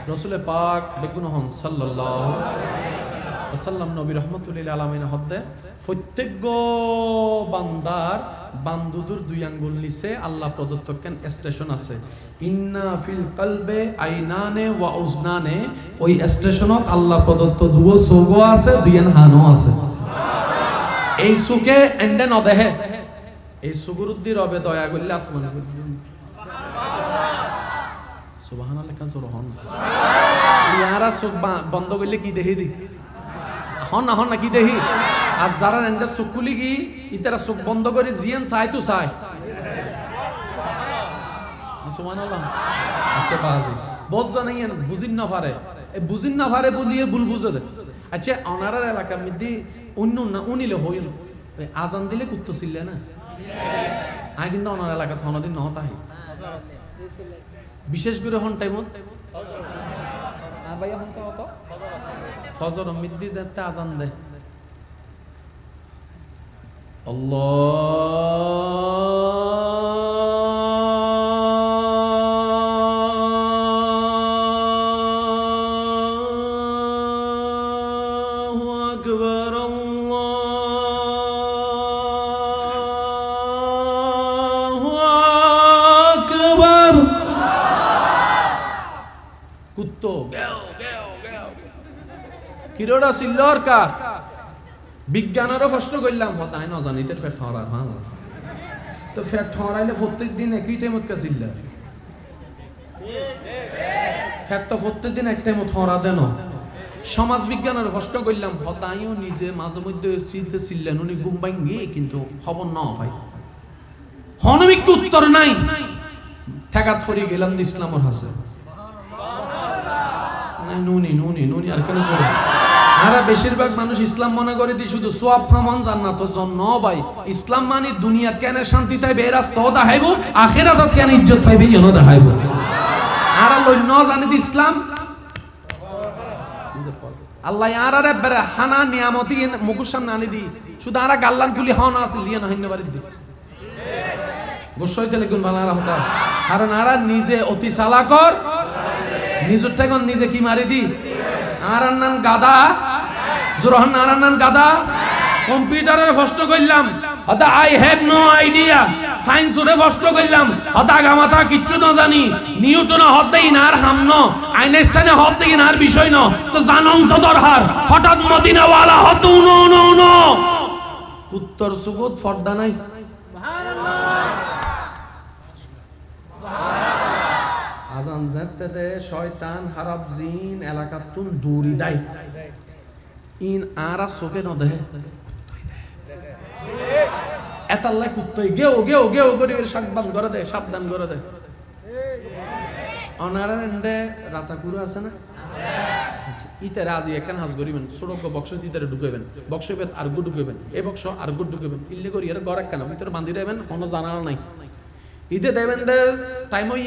রসুলে পাক বেগুন হন সাল্লাল্লাহু সাল্লাম নবী রহমতুল্লাহ আলামিন হদ্দে প্রত্যেক বান্দার বান্দুদুর 2 আঙ্গুল নিচে আল্লাহ প্রদত্ত কেন স্টেশন আছে ইন্না ফিল কলবে আইনানে ওয়া উজনানে ওই স্টেশনত আল্লাহ প্রদত্ত 2 চোখও আছে 2 হানও আছে এই চোখে এন্ডে ন দেহে এই চোখুরুদ্দি রবে দয়া করলে আসমানে সুবহানাল্লাহ কান জোর হন ইয়ারা চোখ বন্ধ করলে কি দেখি দি হন না কি দেখি আর যারা এন্ডে চোখ খুলি কি ইতারা চোখ বন্ধ করে জিয়ান চাই তো চাই সুবহানাল্লাহ। আচ্ছা বাজি বহুত জানাইয়েন বুঝিন না পারে এই বুঝিন না পারে বলিয়ে ভুল বুঝে দে। আচ্ছা অনারার এলাকার মধ্যে অন্য না উনিলে হইল আজান দিলে কুত্তো ছিল না আই কিন্তু অনার এলাকা থনদিন নহতা হে বিশেষ করে হন টাইমত আর ভাইয়া হন সাওয়া ফজর মিদ্দি যেতে আজান দে আল্লাহু আকবার আল্লাহু আকবার কুত্তো গেও গেও গেও কিরোড়া সিল্লর কা বিজ্ঞানেরও প্রশ্ন করলাম হতায় না জানিতে ফেট ঠরার হ্যাঁ তো ফেট ঠরাইলে প্রত্যেক দিন একই টাইমত কা সিল্লা ফেট তো প্রত্যেক দিন এক টাইমত ঠরা দেন সমাজ বিজ্ঞানের প্রশ্ন করলাম হতায়ও নিজে মাঝে মধ্যে চিনতে ছিলেন উনি ঘুম ভাঙ্গি কিন্তু খবর না ভাই হনবিক উত্তর নাই ঠেকাত ফরি গেলাম ইসলামের হাসে নুনি নুনি নুনি আর কেন চলে আর বেশিরভাগ মানুষ ইসলাম মনে করে দি শুধু সোয়াব ফামন জান্নাতের জন্য ভাই ইসলাম মানে দুনিয়াত কেন শান্তি থাইবে এ রাস্তা দেখাইবো আখিরাতত কেন ইজ্জত থাইবে ইনো দেখাইবো আর লন্য জানি দি ইসলাম আল্লাহ আর আরে বেরে হানা নিয়ামতি মুকুর সামনে আনি দি শুধু আর গাল্লান গুলি হন আছে লিয়ে না হইনে বাড়ি দি গোসাইতে লিখুন ভালো হতা কারণ আরা নিজে অতি চালাকর নিজের ঠেকন নিজে কি মারি দি আর নান গাদা জোরহান আর নান গাদা কম্পিউটারে প্রশ্ন করলাম হতা আই হ্যাভ নো আইডিয়া সায়েন্সরে প্রশ্ন করলাম হতা গামাথা কিচ্ছু না জানি নিউটন হতে ইনার হামন আইনস্টাইনে হতে ইনার বিষয় ন তো জানং তো দরহার হঠাৎ মদিনা ওয়ালা হত নো নো নো উত্তর সুগত ফর্দা নাই আজান যেতে দে শয়তান হারাব জিন এলাকাতুন দূরি দাই ইন আরা সোকে ন দে এতাল্লাই কুত্তই গেও গেও গেও গরিবের সাবধান করে দে অনারা এন্ডে রাতাকুরু আছে না আচ্ছা ইতারে আজি একখান হাজ করিবেন ছোটক বক্স ইতারে ঢুকাইবেন বক্স বেত আর গু ঢুকাইবেন এই বক্স আর গু ঢুকাইবেন ইল্লে করি এর গর একখান ভিতরে বান্ধি দেবেন কোনো জানা নাই ইতে দেবেন দে টাইম হই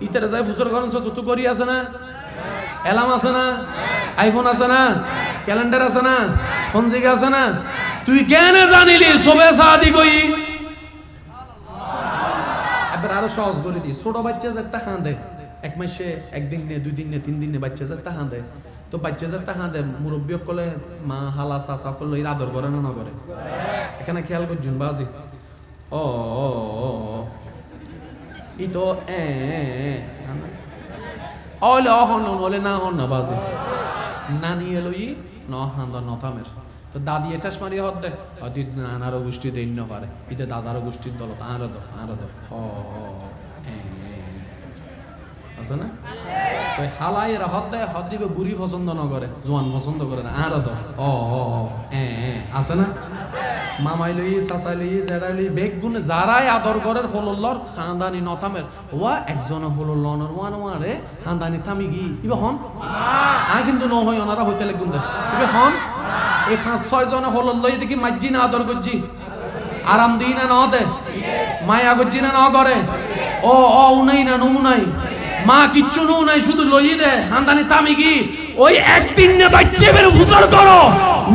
ইতারে যাই ফুসর করেন তো করি আছে না এলার্ম আছে না আইফোন আছে না ক্যালেন্ডার আছে না ফোন জিগা আছে না তুই কেন জানিলি সবে সাদি কই এবার আরো সহজ করে দি ছোট বাচ্চা যেটা কাঁদে এক মাসে একদিন নে দুই দিন নে তিন দিন নে বাচ্চা যেটা কাঁদে তো বাচ্চা যেটা কাঁদে মুরব্বী কলে মা হালা চাচা ফল লই আদর করে না করে এখানে খেয়াল করছুন বাজি ও ই তো অলে অহন নলে না হন না বাজি নানি এলোই ন হান্দ নথামের তো দাদি এটাস মারি হদ দে অদি নানারও গোষ্ঠী দৈন্য পারে ইতে দাদারও গোষ্ঠীর দলত আরো দো আছে না তো হালাই এরা হদ দেয় হদ দিবে বুড়ি পছন্দ ন করে জোয়ান পছন্দ করে না আরো দো আছে না মামাই লই চাচাই লই জেড়াই লই বেগ গুনে যারাই আদর করের হলুল্লর খানদানি নথামের ওয়া একজন হলুল্লনের ওয়ারে খানদানি থামি গি ইবে হন কিন্তু ন হয় ওনারা হইতে লাগুন দে ইবে হন এই 5-6 জন হলুল লই দেখি মাজ্জি না আদর করজি আরাম দিই না ন দে মায়া করজি না ন করে ও উনাই না নু নাই মা কিচ্ছু নু নাই শুধু লই দে খানদানি থামি গি ওই একদিন নে বাচ্চা বের ফুজর করো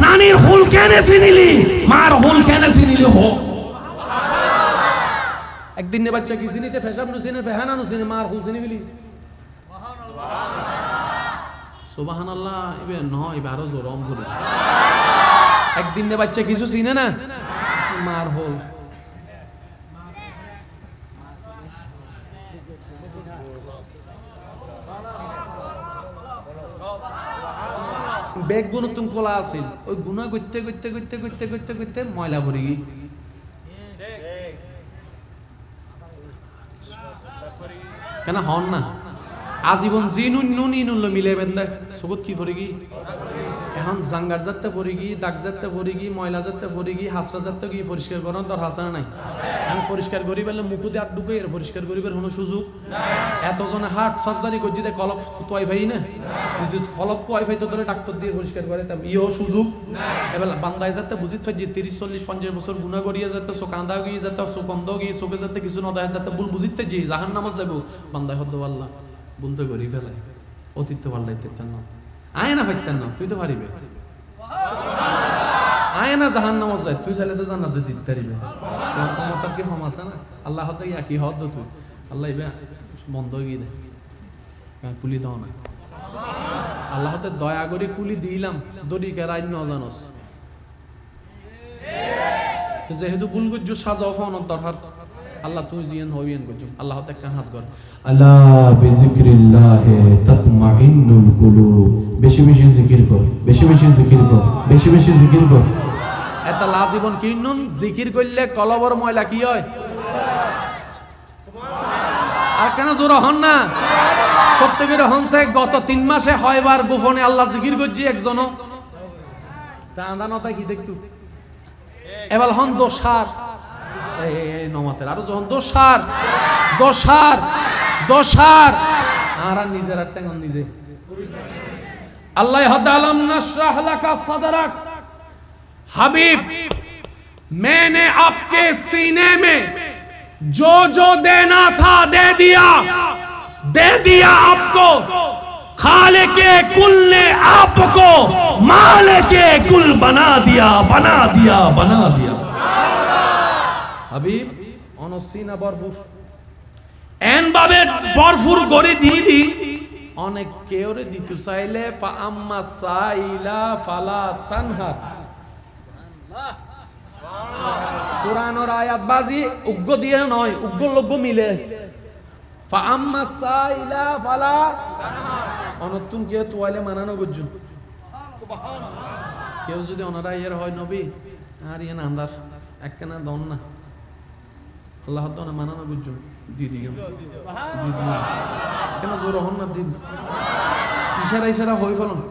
নানির হুল কেনে চিনিলি মার হুল কেনে চিনিলি হো একদিন নে বাচ্চা কি চিনিতে ফেসাব নু চিনে ফেহানা নু চিনে মার হুল চিনিবিলি সুবহানাল্লাহ ইবে নয় ইবে আরো জোরম করে একদিন নে বাচ্চা কিছু চিনে না মার হুল বেগ গুণ তুমি খোলা আছিল ওই গুণা করতে করতে করতে করতে করতে করতে ময়লা ভরে গি কেন হন না আজীবন জি নুন মিলে বেন্দে সবত কি ভরে গি এখন জাঙ্গার যাতে ভরে গি দাগ যাতে ভরে গি ময়লা যাতে ভরে গি হাসরা যাতে গিয়ে পরিষ্কার করার দর হাসানা নাই আমি পরিষ্কার করি পেলে মুখু দিয়ে আর ঢুকে পরিষ্কার করিবার কোনো সুযোগ এতজনে হার্ট সার্জারি করছি দে কলপ তোয়াই ভাই না যদি কলপ কোয়াই ভাই তো ধরে ডাক্তার দিয়ে পরিষ্কার করে তাম ইও সুযোগ এবার বান্দায় যাতে বুঝিত ফাই যে 30-40-50 বছর গুণা করিয়া যাতে চোখ আন্ধা গিয়ে যাতে চোখ বন্ধ গিয়ে চোখে যাতে কিছু না দেয় যাতে ভুল বুঝিতে যে জাহান নামত যাবো বান্দায় হদ্দ আল্লাহ বন্ধু করি ফেলাই অতীত পাল্লাইতে না আয় না ফাইতেন না তুই তো পারিবে আয় না জাহান নামত যায় তুই চাইলে তো জান্নাতে দিতে পারিবে তোমার কি হম আছে না আল্লাহ হতে কি হদ তুই আল্লাহ ইবে বন্ধ গিয়ে দে কুলি দাও না আল্লাহ হতে দয়া করে কুলি দিলাম দড়ি কেরাই ন জানস তো যেহেতু ভুল করছো সাজাও ফোন দরকার আল্লাহ তুই জিয়ান হইয়েন করছো আল্লাহ হতে কান হাজ কর আলা বিজিক্রিল্লাহ তাতমাইন্নুল কুলুব বেশি বেশি জিকির কর বেশি বেশি জিকির কর বেশি বেশি জিকির কর এত লাজীবন কি নুন জিকির করলে কলবর ময়লা কি হয় আর কেন জোর হন না সত্যি করে হনছে গত 3 মাসে হয়বার গোপনে আল্লাহ জিকির করছি একজনও তা আন্দানতা কি দেখতু এবার হন দোষার এই নমাতের আরো যখন দোষার আর নিজের আর টেঙ্গন নিজে अल्लाह हदालम नशरह लका सदरक हबीब मैंने आपके सीने में जो जो देना था दे दिया आपको खालिके कुल ने आपको मालिके कुल बना दिया बना दिया बना दिया। হাবিব অনসিনা বরফুর এন ভাবে বরফুর করে দিয়ে দি অনেক কেউরে দিতে চাইলে ফা আম্মা সাইলা ফালা তানহার। কোরআনের আয়াত বাজি উগ্গ দিয়ে নয়, উগ্গ লগ্গ মিলে। ফা আম্মা সাইলা ফালা অনতুন কেউ তোয়ালে মানানো গজ্জুন। কেউ যদি ওনারা ইয়ের হয় নবী আর ইয়ে না আন্দার একখানা দন না আল্লাহ দনে মানানো গজ্জুন দিদি দিদি কেন জোর হন না দিন ইশারা ইশারা হয়ে ফেলুন।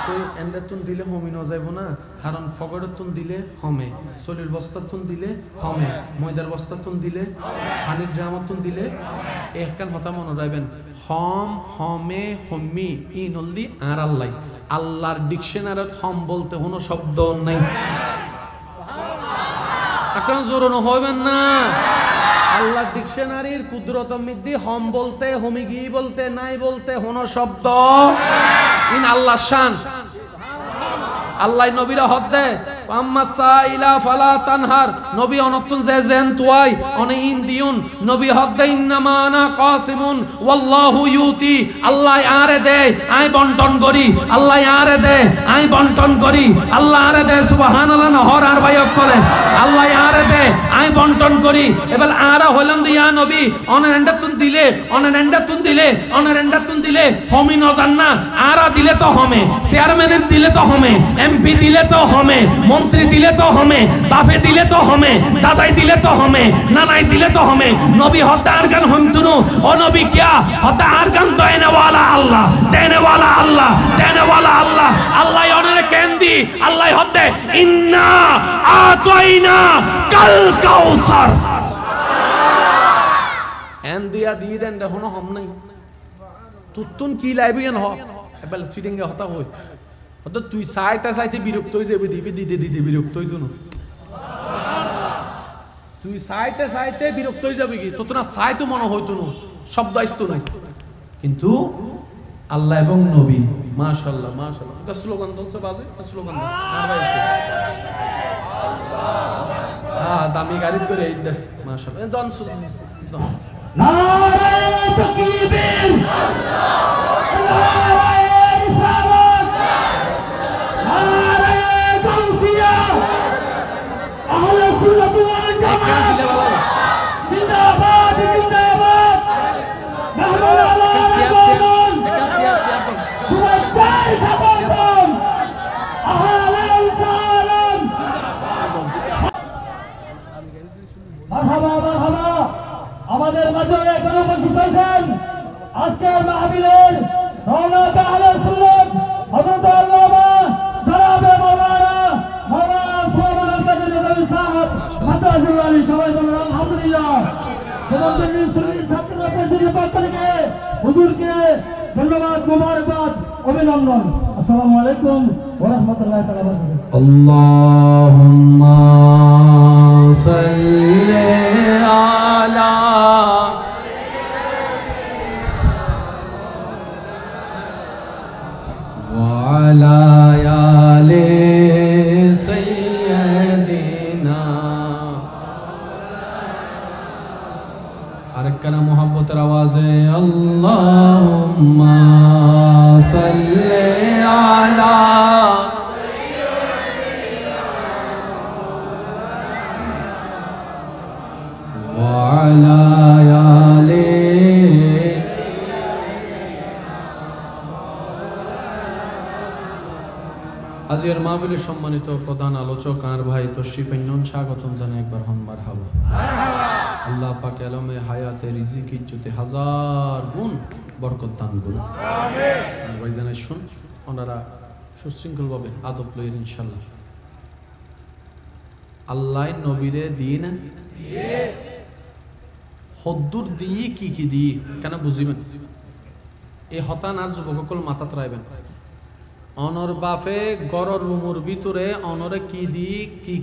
তো এন্ডার তুন দিলে হমি ন যাইব না, কারণ ফগড়ের তুন দিলে হমে, চলির বস্তার তুন দিলে হমে, ময়দার বস্তার তুন দিলে, পানির ড্রামার তুন দিলে একখান হতা মনে রাখবেন হম হমে হম্মি ইন হলদি আর আল্লাহ। আল্লাহর ডিকশনারিত হম বলতে কোনো শব্দ নাই। এখন জোরনো হইবেন না। আল্লাহ ডিকশনারির কুদরত মিদ্দি হম বলতে হমিগি বলতে নাই বলতে কোনো শব্দ ইন আল্লাহ শান। আল্লাহ নবীরা হদ দে আম্মা সাইলা ফালা তানহার। নবী অনতুন যে জেন তুয়াই অনে ইন দিউন নবী হদ দে ইন্নামা আনা কাসিমুন ওয়াল্লাহু ইউতি। আল্লাহ আরে দে আই বন্টন করি, আল্লাহ আরে দে আই বন্টন করি, আল্লাহ আরে দে সুবহানাল্লাহ নহর আর ভাই করে আল্লাহ আরে দে আই বন্টন করি। এবার আরা হইলাম দিয়া নবী অনের এন্ডা তুন দিলে অনের এন্ডা তুন দিলে অনের এন্ডা তুন দিলে হমি ন জান না। আরা দিলে তো হমে, চেয়ারম্যানের দিলে তো হমে, এমপি দিলে তো হমে, মন্ত্রী দিলে তো হমে, বাফে দিলে তো হমে, দাদাই দিলে তো হমে, নানাই দিলে তো হমে। নবী হত্যা আর গান হম তুনু ও নবী কিয়া হত্যা আর গান দেনে ওয়ালা আল্লাহ, দেনে ওয়ালা আল্লাহ, দেনে ওয়ালা আল্লাহ। আল্লাহ অনেরে কেন্দি আল্লাহ হত্যে ইন্না আতাইনা কাল কাউসার। এন দিয়া দি দেন দেখো হম নাই তুতুন কি লাইবিয়ান হ এবাল সিডিংগে হতা হই হত তুই চাইতে চাইতে বিরক্ত হয়ে যাবি দিবি দিতে দিতে বিরক্ত হইতো না। তুই চাইতে চাইতে বিরক্ত হয়ে যাবি কি তো না চাইতো মনে হইতো না, শব্দ আসতো না। কিন্তু আল্লাহ এবং নবী মাশাআল্লাহ মাশাআল্লাহ কা স্লোগান দনছে বাজে স্লোগান আর ভাই এসে দামি গাড়ি করে এই দে মাশাআল্লাহ দন দন নারে তাকবীর আল্লাহ আমাদের মাঝে এখন উপস্থিত হয়েছেন আজকের মাহফিলের রওনাক আহলে সুন্নাত হযরত আল্লামা জনাবে মাওলানা সুলাইমান আল-কাদের নদভী সাহেব মাতাজুল আলী সবাই বলেন আলহামদুলিল্লাহ। সমস্ত সুন্নি ছাত্ররা পরিষদের পক্ষ থেকে হুজুরকে ধন্যবাদ মোবারকবাদ অভিনন্দন। আসসালামু আলাইকুম ওয়া রাহমাতুল্লাহি তাআলা ওয়া বারাকাতুহু। আল্লাহুম্মা সাল্লি আলা ওয়া আলা আলি সাইয়্যিদিনা। আরেকখানা মোহাব্বতের আওয়াজে আল্লাহুম্মা সাল্লি আলা ওয়া আলা আলি। আজকের মাহফিলের সম্মানিত প্রধান আলোচক আর ভাই তশরিফ আনয়ন স্বাগতম জানাই একবার হন মারহাবা। আল্লাহ পাক আলমে হায়াতে রিজিক ইজ্জতে হাজার গুণ বরকত দান করুন আমিন। ভাই জানাই শুন ওনারা সুশৃঙ্খলভাবে আদব লইন ইনশাআল্লাহ। আল্লাহ নবীরে দিন হদ্দুর দিয়ে কি কি দিয়ে কেন বুঝিবেন এই হতান আর যুবকসকল মাথাত রাখবেন। অনর বাফে গরর রুমুর ভিতরে অনরে কি দি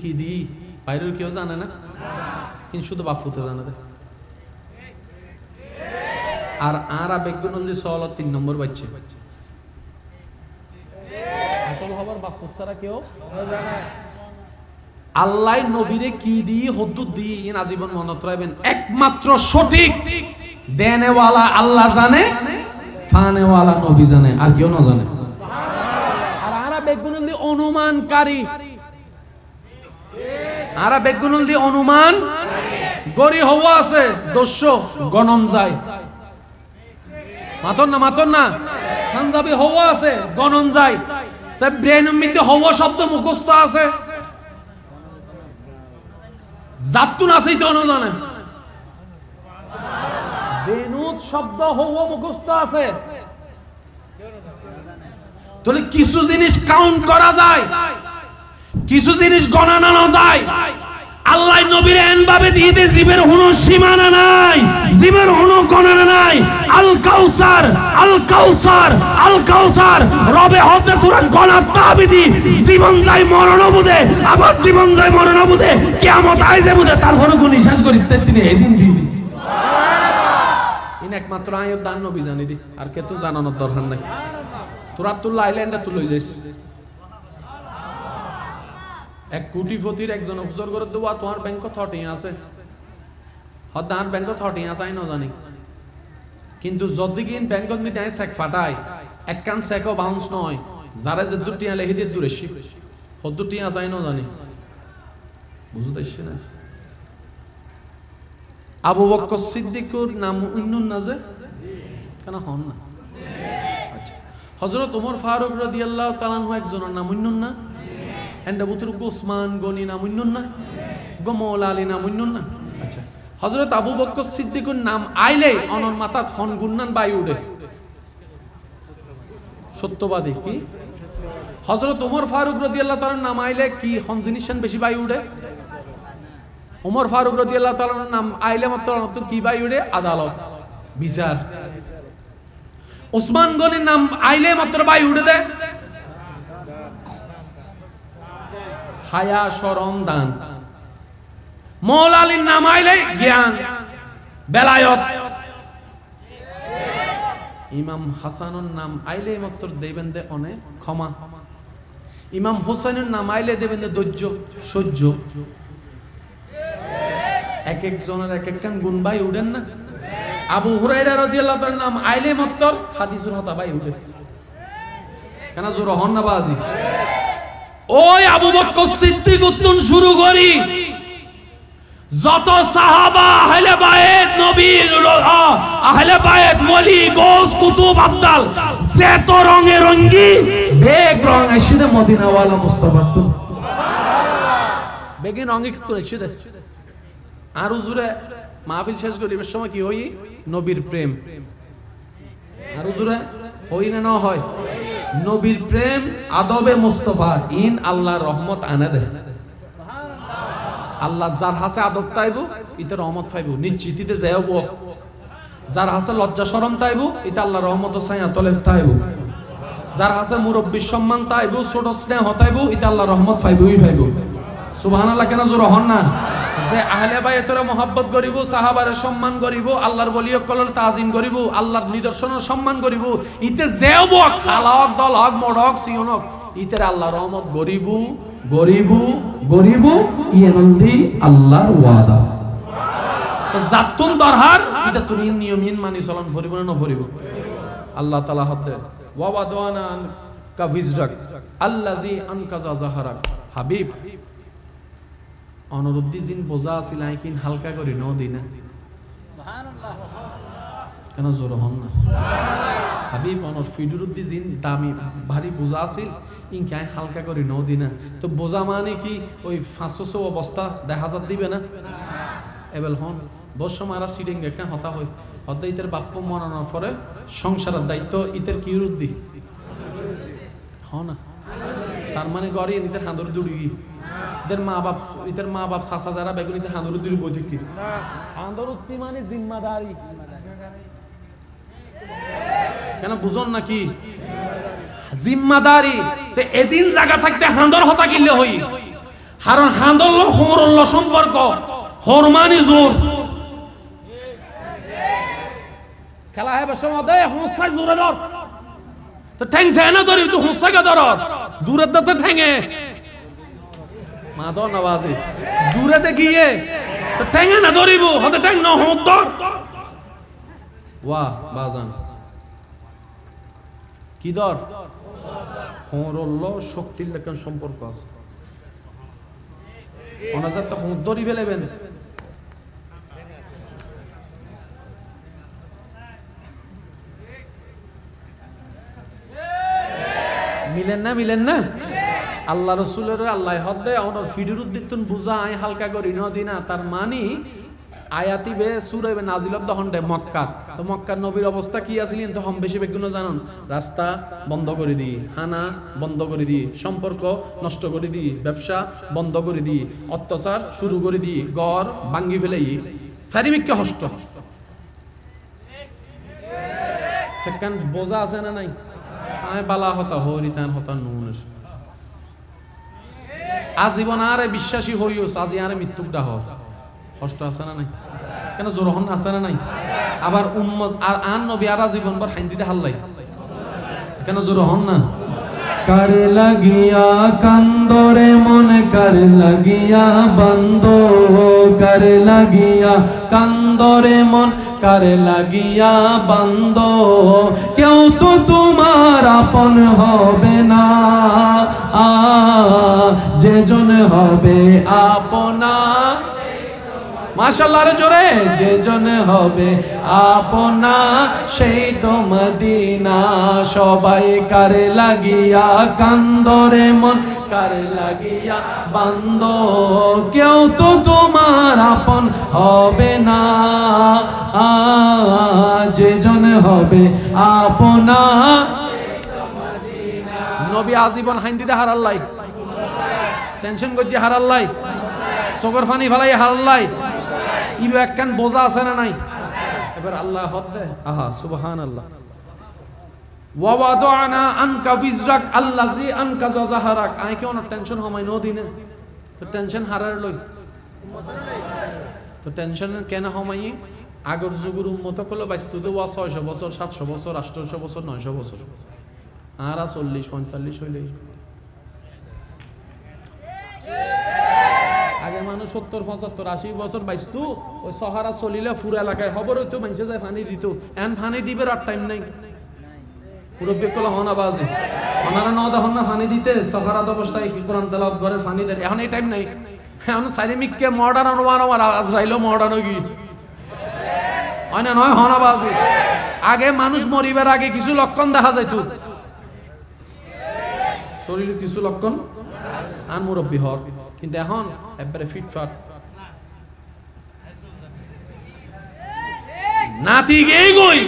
কি দি বাইরের কেউ জানে না, কিন্তু শুধু বাপ ফুতে জানে। আর আরা বেগুনুল দি সওয়াল 3 নম্বর বাচ্চা আসল খবর বাক্স ছাড়া কেউ জানে আল্লাহ নবীরে কি দিয়ে হুদুদ দিয়ে ইন আজীবন মনত রাখবেন একমাত্র সঠিক দেনেওয়ালা আল্লাহ জানে ফানেওয়ালা নবী জানে আর কেউ না জানে আর আরা বেগুনুল দি অনুমানকারী আরা বেগুনুল দি অনুমান গরি হওয়া আছে দস্য গণন যায় মাতন না পাঞ্জাবি হওয়া আছে গণন যায় সব ব্রেনের মধ্যে হওয়া শব্দ মুখস্থ আছে জাতুন আছে তো না জানে বেনুত শব্দ হওয়া মুখস্থ আছে তাহলে কিছু জিনিস কাউন্ট করা যায় কিছু জিনিস গণনা যায় আল্লাহ নবীর এনভাবে দিতে জীবের কোনো সীমানা নাই জীবের কোনো গণনা নাই আল কাউসার আল কাউসার আল কাউসার রবে হতে তুরান গণা তাবিদি জীবন যায় মরণ বুদে আবার জীবন যায় মরণ বুদে কিয়ামত আইছে বুদে তারপর কোন বিশ্বাস করি তিনি এদিন দিদি ইন একমাত্র আয়াত দান নবী জানি দি আর কে তো জানানোর দরকার নাই তোরা তুল্লা আইল্যান্ডে তুই লই যাইস এক কোটিপতির একজন অফিসার করে দেওয়া তোমার ব্যাংক 30 আছে হদার ব্যাংক 30 আছে আই না জানি কিন্তু যদি কিন ব্যাংকত মি দেয় চেক ফাটাই একখান চেকও বাউন্স নয় যারা যে দুটিয়া লেখি দিয়ে দূরেছি হদুটিয়া আছে আই না জানি বুঝতেছি না আবু বকর সিদ্দিকুর নাম উন্নন না যে কেন হন না আচ্ছা হযরত ওমর ফারুক রাদিয়াল্লাহু তাআলা আনহু একজনের নাম উন্নন না এন্ড বুতুর ওসমান গনি নাম উন্নন না গমল আলী নাম উন্নন না আচ্ছা হযরত আবু বকর সিদ্দিকুর নাম আইলে অনর মাথাত হন গুন্নান বাই উড়ে সত্যবাদী কি হযরত ওমর ফারুক রাদিয়াল্লাহু তাআলার নাম আইলে কি হন জিনিসেন বেশি বাই উড়ে ওমর ফারুক রাদিয়াল্লাহু তাআলার নাম আইলে মাত্র কি বাই উড়ে আদালত বিচার ওসমান গনির নাম আইলে মাত্র বাই উড়ে দে হায়া শরম দান মৌলা আলীর নাম আইলে জ্ঞান বেলায়ত ইমাম হাসানের নাম আইলে মাত্র দেবেন দে অনেক ক্ষমা ইমাম হোসেনের নাম আইলে দেবেন দে ধৈর্য সহ্য এক এক জনের এক একখান গুণ বাই উঠেন না আবু হুরায়রা রাদিয়াল্লাহু তাআলার নাম আইলে মাত্র হাদিসুল হতা বাই উঠে কেন জোর হন না বাজি ওই আবু বকর সিদ্দিক উত্তন শুরু করি যত সাহাবা আহলে বাইত নবীর আহলে বাইত ওলি গোস কুতুব আব্দাল যত রঙে রঙ্গি বেগ রং এসে মদিনা ওয়ালা মুস্তাফা তো সুবহানাল্লাহ বেগিন রঙে তো এসে দে আর হুজুরে মাহফিল শেষ করিবার সময় কি হই নবীর প্রেম আর হুজুরে হই না হয় নবীর প্রেম আদবে মুস্তাফা ইন আল্লাহর রহমত আনে দে আল্লাহ যার হাসে আদব তাইবো ইতে রহমত পাইবো নিশ্চিত ইতে যাইব যার হাসে লজ্জা শরম তাইবো ইতে আল্লাহর রহমত ছায়া তলে তাইবো যার হাসে মুরব্বির সম্মান তাইবো ছোট স্নেহ তাইবো ইতে আল্লাহর রহমত পাইবোই পাইবো সুবহানাল্লাহ কেন জোর হন না যে আহলে বাইতের মহব্বত করিব সাহাবারে সম্মান করিব আল্লাহর ওলিয়ক কলর তাজিম করিব আল্লাহর নিদর্শনের সম্মান করিব ইতে যেব খালাক দল হক মোড়ক সিয়নক ইতে আল্লাহর রহমত গরিব গরিব গরিব ইয়ানন্দি আল্লাহর ওয়াদা তো জাতুন দরহার ইতে তুই নিয়মিন মানি চলন ভরিব না ভরিব আল্লাহ তাআলা হদে ওয়া ওয়াদানা কা বিজরাক আল্লাজি আনকাজা জাহারাক হাবিব অনুরুদ্ধি জিন বোঝা আছিল আইকিন হালকা করে ন দিনা সুবহানাল্লাহ কেন জোর হন না হাবিব অনুর ফিডুরুদ্দি জিন দামি ভারী বোঝা আছিল ইনকাই হালকা করে ন দিনা তো বোঝা মানে কি ওই 500 অবস্থা 10,000 দিবে না এবেল হন বর্ষ মারা সিডিং একটা হতা হয় হদ্দা ইতের বাপ্প মরানোর পরে সংসারের দায়িত্ব ইতের কি রুদ্দি হ না তার মানে গড়ে ইতের হাঁদর দুড়ি ইতের মা বাপ চাচা যারা বেগুন ইতের হাঁদর দুড়ি বই থেকে হাঁদর উত্তি মানে জিম্মাদারি কেন বুঝন নাকি জিম্মাদারি তে এদিন জায়গা থাকতে হাঁদর হতা কিনলে হই কারণ হাঁদর হরল্য সম্পর্ক হরমানি জোর খেলা হবে সময় দে হুঁসাই জোরে ধর তো ঠ্যাংছে না ধরি তুই হুঁসাকে ধর দূরের দাতে ঠ্যাঙে মা তো নবাজি দূরে দেখিয়ে তো ঠ্যাঙে না ধরিব হতে ঠ্যাং ন হুঁ ধর ওয়াহ বাজান কি ধর হুঁরল্ল শক্তির লেখান সম্পর্ক আছে অনাজার তো হুঁ ধরি ফেলেবেন মিলেন না আল্লাহ রসুলের আল্লাহ হদ্দে আমার ফিডির উদ্দিন বুঝা আই হালকা করি নদিনা তার মানি আয়াতিবে সুরাইবে নাজিলত দহন্ডে মক্কা তো মক্কার নবীর অবস্থা কি আসলেন তো হম বেশি বেগুন জানুন রাস্তা বন্ধ করে দিই হানা বন্ধ করে দিই সম্পর্ক নষ্ট করে দিই ব্যবসা বন্ধ করে দিই অত্যাচার শুরু করে দিই গড় ভাঙ্গি ফেলেই চারিমিককে হষ্ট বোঝা আছে না নাই আয় বালা হতা হরিতান হতা নুনের আজীবন আরে বিশ্বাসী হইওস আজি আরে মৃত্যুকটা হ কষ্ট আছে না নাই কেন জোরহন আছে না নাই আবার উম্মত আর আন নবী আর জীবন ভর হাইন্দিতে হাল্লাই কেন জোরহন না কার লাগিয়া কান্দরে মন কার লাগিয়া বন্ধ কার লাগিয়া কান্দরে মন কার লাগিয়া বন্ধ কেউ তো তোমার আপন হবে না যে জন হবে আপনা মাশাআল্লাহ রে জোরে যে জন হবে আপনা সেই তো মদিনা সবাই কারে লাগিয়া কান্দরে মন কারে লাগিয়া বান্দ কেউ তো তোমার আপন হবে না যে জন হবে আপনা নবী আজীবন হাইন্দিতে হারাল্লাই টেনশন করছে হারাল্লাই সগর ফানি ফেলাই হারাল্লাই ইবে একখান বোঝা আছে না নাই এবার আল্লাহ হদ্দে আহা সুবহানাল্লাহ ওয়া ওয়াদানা আনকা বিজরাক আল্লাযী আনকা জাহারাক আই কেন টেনশন হমাই নদিনে তো টেনশন হারার লই তো টেনশন কেন হমাই আগর যুগের উম্মত কল বাইস্তুতে ওয়া 600 বছর 700 বছর 800 বছর 900 বছর আর 40 45 হইলে আগে মানুষ 70 75 80 বছর বাইস্তু ওই সহারা চলিলে ফুরা এলাকায় খবর হইতো মানুষে যায় পানি দিত এখন পানি দিবে আর টাইম নাই মুরব্বী কল হনা বাজে ওনারা ন দেখুন না পানি দিতে সহারাত অবস্থায় কি কোরআন তেলাওয়াত করে পানি দেয় এখন এই টাইম নাই এখন সাইরিমিককে মডার্ন অনুমান আমার আজরাইলো মডার্ন কি হয় না নয় হনা বাজে আগে মানুষ মরিবার আগে কিছু লক্ষণ দেখা যাইত শরীরে কিছু লক্ষণ আর মুরব্বী হর কিন্তু এখন একবারে ফিটফাট নাতি গেই গই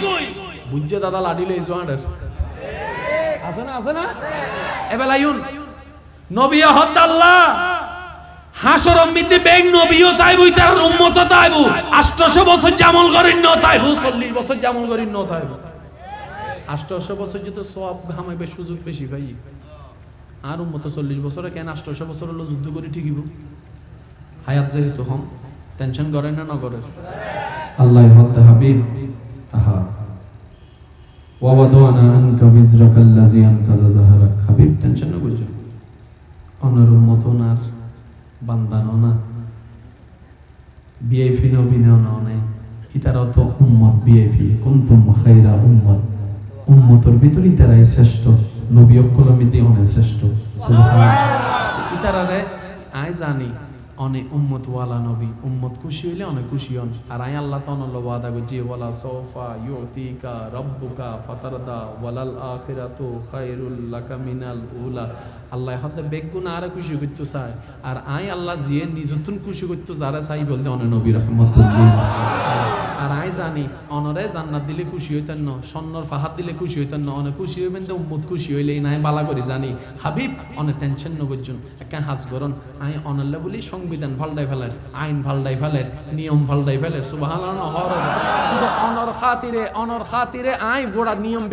বুঝছে দাদা লাডিলে ইজওয়ান্ডার আছে না এবেলা ইউন নবী হদ আল্লাহ হাসর মিতে বেগ নবীও তাইবু তার উম্মত তাইবু 800 বছর জামল করেন ন তাইবু 40 বছর জামল করেন ন তাইবু 800 বছর যদি সওয়াব হামাইবে সুযোগ বেশি পাই আর উম্মত 40 বছরে কেন 800 বছর হলো যুদ্ধ করে ঠিকিব হায়াত যেহেতু হম টেনশন করেন না নগরের আল্লাহ হদ হাবিব আহা ওয়া ওয়াদানা আনকা বিজরাকাল্লাযী আনকাযা যাহরাক হাবিব টেনশন না বুঝছো অনর উম্মত নার বান্দানো না বিআইপি নবীনো না ইতারা তো উম্মত বিআইপি কুনতুম খায়রা উম্মতর ভিতরে তারাই শ্রেষ্ঠ নবী কলমিতে অনেক শ্রেষ্ঠ সুবহানাল্লাহ ইতারারে আই জানি অনেক উম্মত ওয়ালা নবী উম্মত খুশি হইলে অনেক খুশি হন আর আই আল্লাহ তাআলা ওয়াদা করছি ওয়ালা সাওফা ইউতিকা রাব্বুকা ফাতারদা ওয়ালাল আখিরাতু খায়রুল লাকা মিনাল উলা আল্লাহ হতে বেগুন আর খুশি করতে চায় আর আই আল্লাহ জিয়ে নিজতুন খুশি করতে যারা চাই বলতে অনেক নবী রাহমাতুল্লাহ আর আই জানি অনরে জান্নাত দিলে খুশি হইতেন না স্বর্ণর ফাহাদ দিলে খুশি হইতেন না অনেক খুশি হইবেন তো উম্মত খুশি হইলেই নাই বালা করে জানি হাবিব অনেক টেনশন নগজন একটা হাস গরন আই অনল্লা বলি সংবিধান ফালদাই ফেলার আইন ফালদাই ফেলার নিয়ম ফালদাই ফেলার সুবহানাল্লাহ হর শুধু অনর খাতিরে আই গোড়া নিয়ম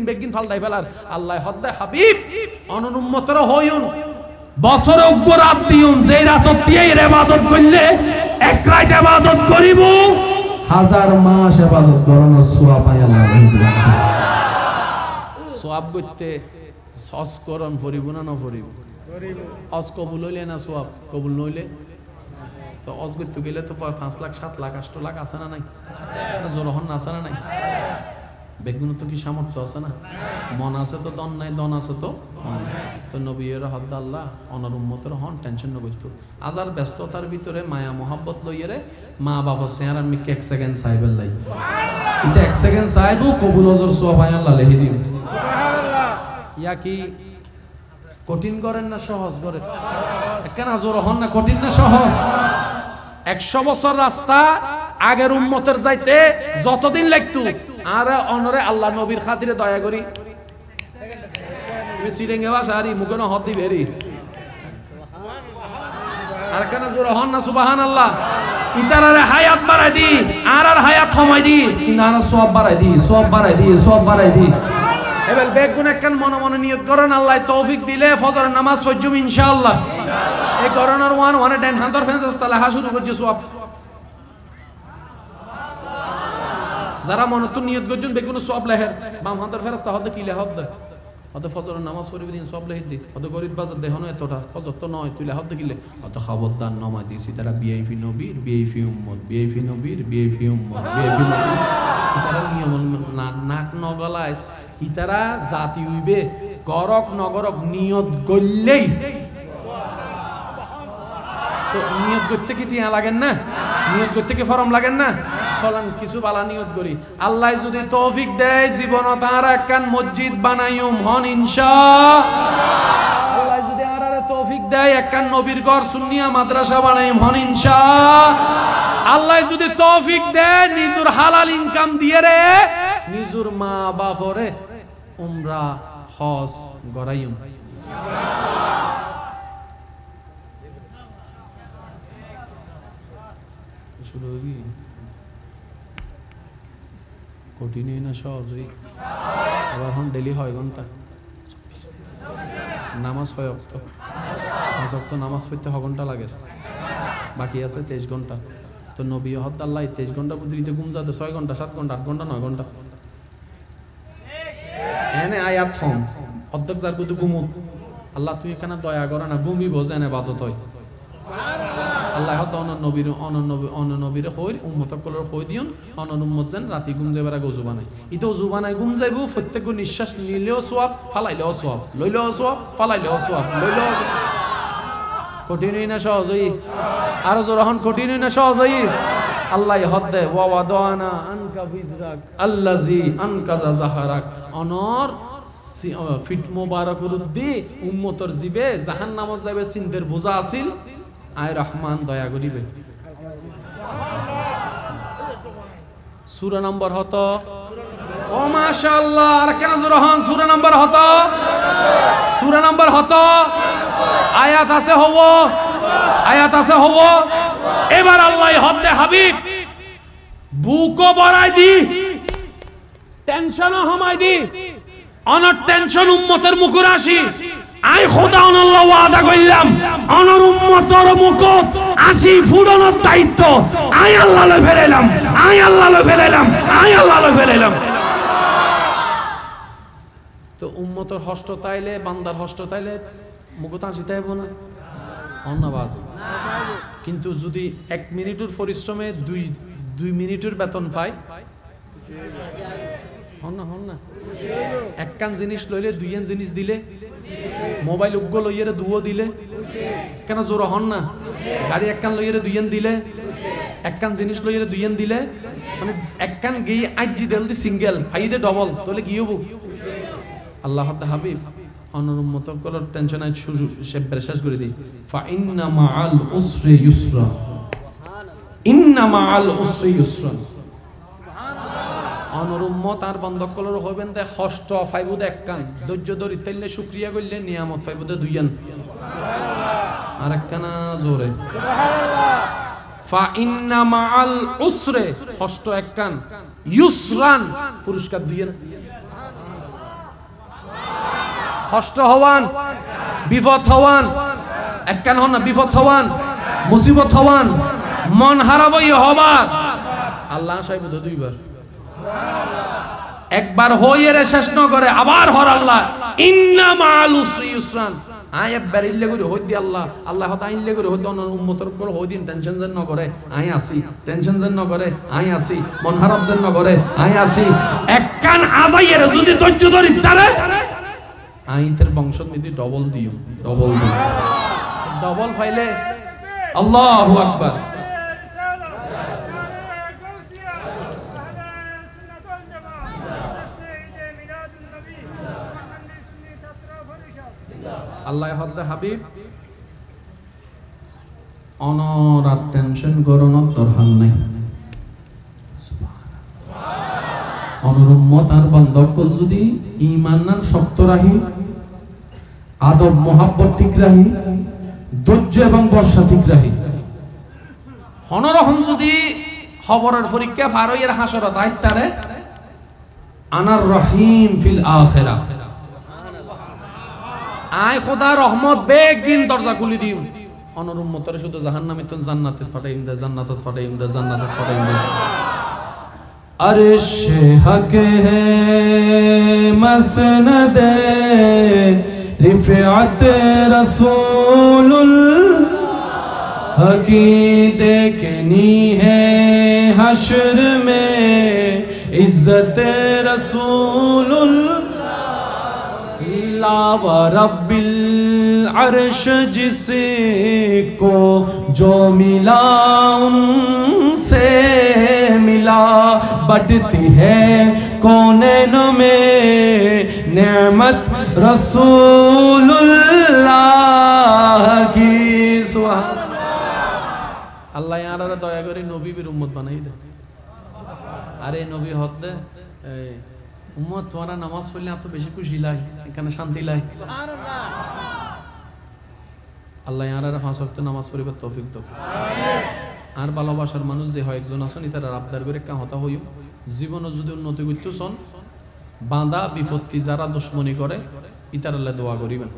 বেগিন ফালদাই ফেলার আল্লাহ হদ্দে হাবিব অনন উম্মতরা হইউন বছরে উপর রাত দিউন যেই রাতত দিয়ে ইবাদত করলে এক রাত ইবাদত করিব 1000 মাস ইবাদত করানোর সওয়াব আল্লাহ দিয়েছে। সওয়াব করতে সস করন পরিব না না পরিব? অজ কবুল হইলে না সওয়াব কবুল নইলে তো অজ করতে গেলে তো 5 লাখ 7 লাখ 8 লাখ আছে না নাই? জোরহন আছে না নাই? বেগুন তো কি সামর্থ্য আছে না? মন আছে তো দন নাই, দন আছে তো মন নাই। তো নবীর হদ্দ আল্লাহ অনার উম্মতের হন টেনশন নবইতো আজার ব্যস্ততার ভিতরে মায়া মোহাব্বত লইয়েরে মা বাবা চেহারা মিকে 1 সেকেন্ড সাইবেল লাই এটা 1 সেকেন্ড সাইবো কবুল হজর সওয়াব আল্লাহ লিখে দিবে। ইয়া কি কঠিন করেন না সহজ করেন? কেন জোর হন না? কঠিন না সহজ? 100 বছর রাস্তা আগের উম্মতের যাইতে যতদিন লাগতো আর অনরে আল্লাহ নবীর খাতিরে দয়া করি সিরেঙ্গে বাসারি মুখে না হদ দিবে রে আর কেন জোর হন না সুবহানাল্লাহ? ইতারারে হায়াত বাড়াই দি আর হায়াত কমাই দি ইনারা সওয়াব বাড়াই দি, সওয়াব বাড়াই দি, সওয়াব বাড়াই দি। এবার বেগুন একখান মনে মনে নিয়ত করেন আল্লাহ তৌফিক দিলে ফজরের নামাজ পড়জুম ইনশাআল্লাহ। এই করোনার ওয়ানে ডেন হান্তর ফেরস্তা লেখা শুরু করছে সওয়াব। যারা মনে তো নিয়ত করছেন বেগুন সওয়াব লেহের বাম হান্তর ফেরস্তা হতে কি লেহদ দেয় হতে ফজরের নামাজ পড়িবে দিন সওয়াব লেহে দি হতে গরিব বাজার দেহনো এতটা ফজর তো নয় তুই লেহদ দেখিলে অত খবরদার নমাই দিছি তারা বিআইপি নবীর বিআইপি উম্মত বিআইপি নবীর বিআইপি উম্মত বিআইপি নবীর ইতারা নিয়ম নাক নগলাইস ইতারা জাতি হইবে গরক নগরক নিয়ত গললেই তো নিয়ত করতে কি টিয়া লাগেন না? নিয়ত করতে কি ফরম লাগেন না? চলেন কিছু বালা নিয়ত করি আল্লাহ যদি তৌফিক দেয় জীবন তার একখান মসজিদ বানাইম হন ইনশাআল্লাহ। আল্লাহ যদি আরারে তৌফিক দেয় একখান নবীর ঘর সুন্নিয়া মাদ্রাসা বানাইম হন ইনশাআল্লাহ। আল্লাহ যদি তৌফিক দেয় নিজের হালাল ইনকাম দিয়ে রে নিজের মা বাপরে উমরা হজ গরাইম। কঠিনই না সহজই? আবার হন ডেলি 6 ঘন্টা নামাজ 6 ওয়াক্ত 5 ওয়াক্ত নামাজ পড়তে 6 ঘন্টা লাগে বাকি আছে 23 ঘন্টা। তো নবী হদ্দ আল্লাহ 23 ঘন্টা বুদ্ধিতে ঘুম যাতে 6 ঘন্টা 7 ঘন্টা 8 ঘন্টা 9 ঘন্টা এনে আয়াত হম অর্ধেক যার কুতু ঘুমু আল্লাহ তুই এখানে দয়া করে না ঘুমি বোঝে না বাদত হয় আল্লাহ হত অন নবীর হই উম্মত কলর হই দিয়ন অন উম্মত যেন রাতি ঘুম যাবার আগে ওযু বানাই ইতো ওযু বানাই ঘুম যাইব প্রত্যেক নিঃশ্বাস নিলেও সওয়াব ফালাইলেও সওয়াব লইলেও সওয়াব ফালাইলেও সওয়াব লইলেও কঠিনই না সহজই? আর যখন কঠিনই না সহজই? আল্লাহ হদ্দে ওয়া ওয়াদানা আনকা বিজরাক আল্লাজি আনকাজা জাহারাক অনর ফিট মোবারকর দি উম্মতর জিবে জাহান্নামত যাবে চিন্তার বোঝা আছিল আয় রহমান দয়া করিবে। সূরা নম্বর হত ও মাশাআল্লাহ আর কেন জোরহান সূরা নম্বর হত সূরা নম্বর হত আয়াত আছে হব আয়াত আছে হব। এবার আল্লাহ হদ্দে হাবিব বুকও বাড়াই দি টেনশনও হমাই দি অনর টেনশন উম্মতের মুখে আসি আই খোদা আল্লাহ ওয়াদা কইলাম অনর উম্মতের মুখে আসি ফুরানোর দায়িত্ব আই আল্লাহ লই ফেলাইলাম আই আল্লাহ লই ফেলাইলাম আই আল্লাহ লই ফেলাইলাম। তো উম্মতের হষ্ট তাইলে বান্দার হষ্ট তাইলে মুখে আসি তাইব না অন্যবাজ কিন্তু যদি 1 মিনিটের পরিশ্রমে 2 মিনিটের বেতন পায় হন না একখান জিনিস লইলে 2 জিনিস দিলে মোবাইল উগ্গ লইয়েরে 2 দিলে কেন জোর হন না? গাড়ি একখান লইয়েরে 2 দিলে একখান জিনিস লইয়েরে 2 দিলে মানে একখান গিয়ে আইজি দেল দি সিঙ্গেল ফাইদে ডবল তাহলে কি হবো? আল্লাহ হাবিব অনুম্মত করার টেনশন আজ শুরু শেষ করে দিই ফা ইন্না মাআল উসরি ইউসরা ইন্না মাআল উসরি ইউসরা অনুম্মত আর বন্ধ করার হবেন তে কষ্ট ফাইবুদ একখান ধৈর্য ধরি তাইলে শুকরিয়া করলে নিয়ামত ফাইবুদ 2 আর একখানা জোরে সুবহানাল্লাহ ফা ইন্না মাআল উসরি কষ্ট একখান ইউসরান পুরস্কার 2 কষ্ট হওয়ান বিপদ হওয়ান একখান হন না বিপদ হওয়ান মুসিবত হওয়ান মন হারাবই হবার আল্লাহ সাহেব তো দুইবার একবার হইয়ে রে শেষ ন করে আবার হর আল্লাহ ইন্না মাআল উসরি ইউসরান আই একবার ইল্লে করে হই দি আল্লাহ আল্লাহ হতা ইল্লে করে হই দন উম্মতের উপর হই দিন টেনশন যেন ন করে আই আসি টেনশন যেন ন করে আই আসি মন খারাপ যেন ন করে আই আসি এক কান আজাইয়ের যদি ধৈর্য ধরি তারে আইতের বংশ মিদি ডবল দিও ডবল ফাইলে আল্লাহু আকবার আল্লাহ হদ্দে হাবিব অনর আর টেনশন করোনা দরকার নাই অনর উম্মত আর বান্ধবকল যদি ঈমান নান শক্ত রাহি আদব মোহাব্বত ঠিক রাহি ধৈর্য এবং বর্ষা ঠিক রাহি হনরহম যদি খবরের পরীক্ষা ফারইয়ের হাসরত আইতারে আনার রহিম ফিল আখিরাহ আই খোদা রহমত বেগিন দরজা খুলি দিম অনর উম্মতরে শুধু জাহান্নামে তো জান্নাতে ফাটাইম দে জান্নাতত ফাটাইম দে জান্নাতত ফাটাইম দে আরশ হক হে মসনদে रिफ़अत रसूलुल्लाह की देखनी है हश्र में इज्जत रसूलुल्लाह व रब्बिल अर्श जिसको जो मिला उनसे मिला बढ़ती है कौनैन में नेमत रसूलुल्लाह की सुभान अल्लाह यार दया करे नबी भी उम्मत बनाई दे अरे नबी हद दे उम्मत तुम्हारा नामाज पढ़ले आप तो बेশি খুশি লাই এখানে শান্তি লাই আল্লাহ ইয়ারা পাঁচ ওয়াক্ত নামাজ পড়িবার তৌফিক দাও আমিন আর ভালোবাসার মানুষ যে হয় একজন আছেন ইতারা আবদার করে কা হতা হইও জীবনে যদি উন্নতি করতেছন বাঁধা বিপত্তি যারা দুশমনি করে ইতার আল্লাহ দোয়া করিবেন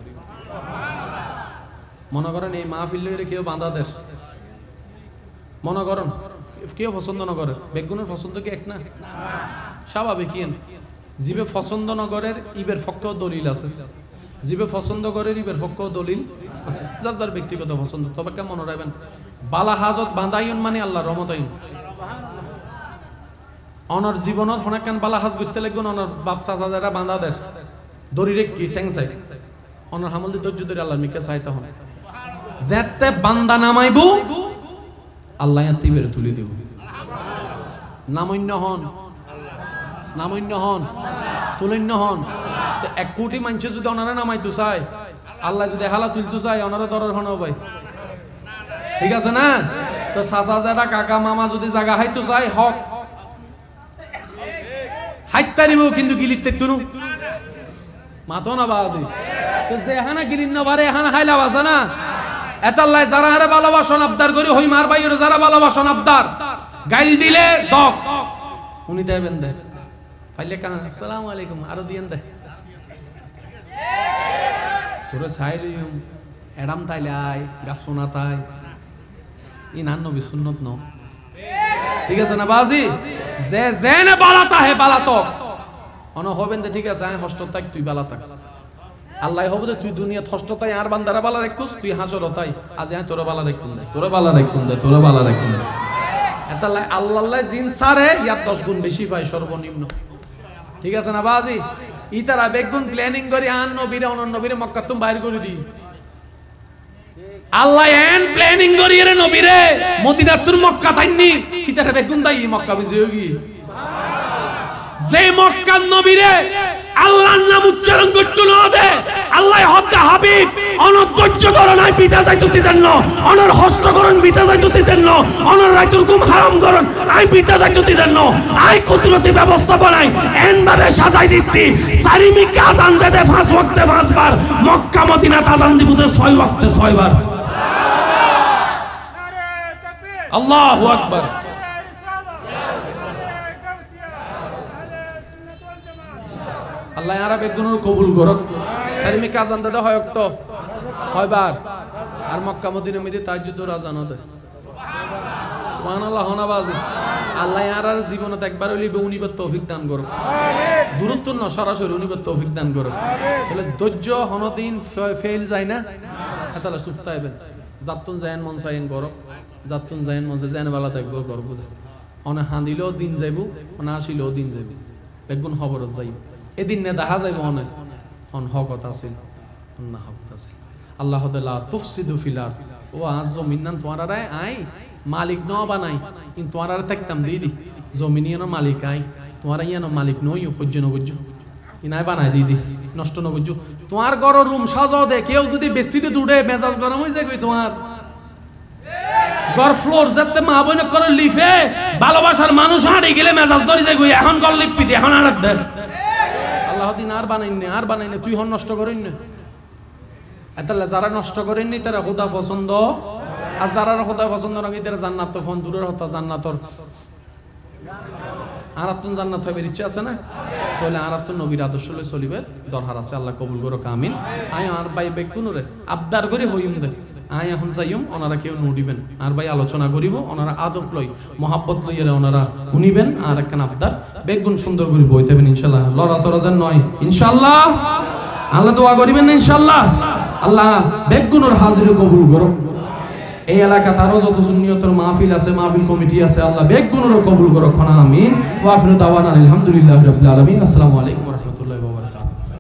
মনে করেন এই মাহফিল লইরে কেউ বাঁধাদের মনে করেন কেউ পছন্দ না করে বেগুনের পছন্দ কি এক না স্বাভাবিক জিবে পছন্দ না করের ইবের পক্ষেও দলিল আছে জিবে পছন্দ করের ইবের পক্ষেও দলিল আছে যার যার ব্যক্তিগত পছন্দ তবে কেমন মনে রাখবেন বালা হাজত বাঁধাইন মানে আল্লাহ রহমত আইন অনর জীবনত হনাকান বালা হাজ করতে লাগবেন অনর বাপ চাচা যারা বাঁধাদের দড়িরে কি ট্যাং চাই অনর হামল দিয়ে ধৈর্য ধরে আল্লাহ মিকে চাইতে হন যেতে বান্দা নামাইবু আল্লাহ ইয়াতে বের তুলে দেব নামন্য হন তুলন্য হন 1 কোটি মানুষ যদি ওনারা নামাইতে চায় আল্লাহ যদি হালা তুলতে চায় ওনারা দরর হন ভাই ঠিক আছে না তো চাচা যারা কাকা মামা যদি জায়গা হাইতে চায় হক হাইতে নিব কিন্তু গিলিতে তুনু মাতো না বাজি তো যে এখানে গিলিন না বারে এখানে হাইলা বাজা না এতাল্লাহ যারা আরে ভালোবাসন আবদার করি হই মার ভাইয়ের যারা ভালোবাসন আবদার গাইল দিলে দক উনি দেবেন দে ফাইলে কা আসসালামু আলাইকুম আরো দিয়েন দে তোরে সাইলিম এডাম তাইলে আয় গাছনা তাই ই নান নবী সুন্নত ন ঠিক আছে না বাজি যে জেনে বালাতা হে বালাতক অন হবেন দে ঠিক আছে আয় হস্ততাক তুই বালাতাক আল্লাহ হবে তুই দুনিয়া হস্ততাই আর বান্দারা বালা রাখুস তুই হাজরতাই আজ আয় তোরে বালা রাখুন দে তোরে বালা রাখুন দে তোরে বালা রাখুন দে এতাল্লাহ আল্লাহ জিন সারে ইয়া 10 গুণ বেশি পায় সর্বনিম্ন ঠিক আছে না বাজি ইতারা বেগুন প্ল্যানিং করি আন নবীরে অনন্য নবীরে মক্কা তুম বাইর করে দি আল্লাহ এন প্ল্যানিং করি রে নবীরে মদিনা তুর মক্কা তাইনি ইতারা বেগুন দাই মক্কা বিজয়গি যে মক্কা নবীরে আল্লাহর নাম উচ্চারণ করতে না দে আল্লাহ হত্যা হাবিব অনধৈর্য করো নাই পিতা যাইতে দিতেন না অনর হস্ত করন পিতা যাইতে দিতেন না অনর রাইতুর কুম হারাম করন আই পিতা যাইতে দিতেন না আই কুদরতি ব্যবস্থা বানাই এন ভাবে সাজাই দিতি সারিমি আজান দে 5 ওয়াক্তে 5 বার মক্কা মদিনা আজান দিবুতে 6 ওয়াক্তে 6 বার আল্লাহু আকবার আল্লাহ ইয়ারা বেগুনের কবুল করুক সারিমি আজান দে হয় তো 6 বার আর মক্কা মদিনা মধ্যে তাহাজ্জুদের আজান হয় সুবহানাল্লাহ হনা বাজি আল্লাহ আর জীবনত একবার হইলে উনিবার তৌফিক দান করুক দূরত্ব না সরাসরি উনিবার তৌফিক দান করুক তাহলে ধৈর্য হনদিন ফেল যায় না তাহলে সুপ্তাইবেন যাতুন জায়ন মন চাইন গরব যাতুন জায়ন মন চাই জান বালা থাকবো গরব বুঝা অনে হাঁদিলেও দিন যাইব অনে আসিলেও দিন যাইব বেগুন খবর যাই এদিন না দেখা যাইব অনে অন হকত আছিল না হকত আছিল আল্লাহ তাআলা তুফসিদু ফিল আরদ ও আজ জমিন নাম তোমার আই মালিক ন বানাই কিন্তু তোমার থাকতাম দিদি জমিনিয়ানো মালিক আই তোমার ইয়ানো মালিক নই সহ্য নগজ্য ইনাই বানাই দিদি নষ্ট নগজ্য তোমার ঘর রুম সাজাও দে কেউ যদি বেশি দূরে মেজাজ গরম হয়ে যাবে তোমার ঘর ফ্লোর যাতে মা বোন করে লিফে ভালোবাসার মানুষ হাঁড়ি গেলে মেজাজ ধরে যাবে এখন গল লিপি দে এখন আর দে আল্লাহ দিন আর বানাইনে তুই হন নষ্ট করিন না তাহলে যারা নষ্ট করেননি তারা খোদা পছন্দ আর যারা খোদা পছন্দ নাকি তারা জান্নাত ফোন দূরের হতা জান্নাতর আরাতুন জান্নাত হইবার ইচ্ছা আছে না তাহলে আরাতুন নবীর আদর্শ লই চলিবে দরকার আছে আল্লাহ কবুল করো আমিন আই আর ভাই বেকুনরে আবদার করে হইম দে আই এখন যাইম ওনারা কেউ নুডিবেন আর ভাই আলোচনা করিব ওনারা আদব লই মোহাব্বত লইরে ওনারা শুনিবেন আর একখান আবদার বেগুন সুন্দর করে বইতেবেন ইনশাআল্লাহ লড়া সরাজেন নয় ইনশাআল্লাহ আল্লাহ দোয়া করিবেন না ইনশাআল্লাহ আল্লাহ বেগুনের হাজিরি কবুল করো এই এলাকা তারও যত সুন্নিয়তের মাহফিল আছে মাহফিল কমিটি আছে আল্লাহ বেগুনের কবুল করো আমিন ওয়া আখিরু দাওয়ানা আলহামদুলিল্লাহি রাব্বিল আলামিন আসসালামু আলাইকুম ওয়া রাহমাতুল্লাহি ওয়া বারাকাতুহু।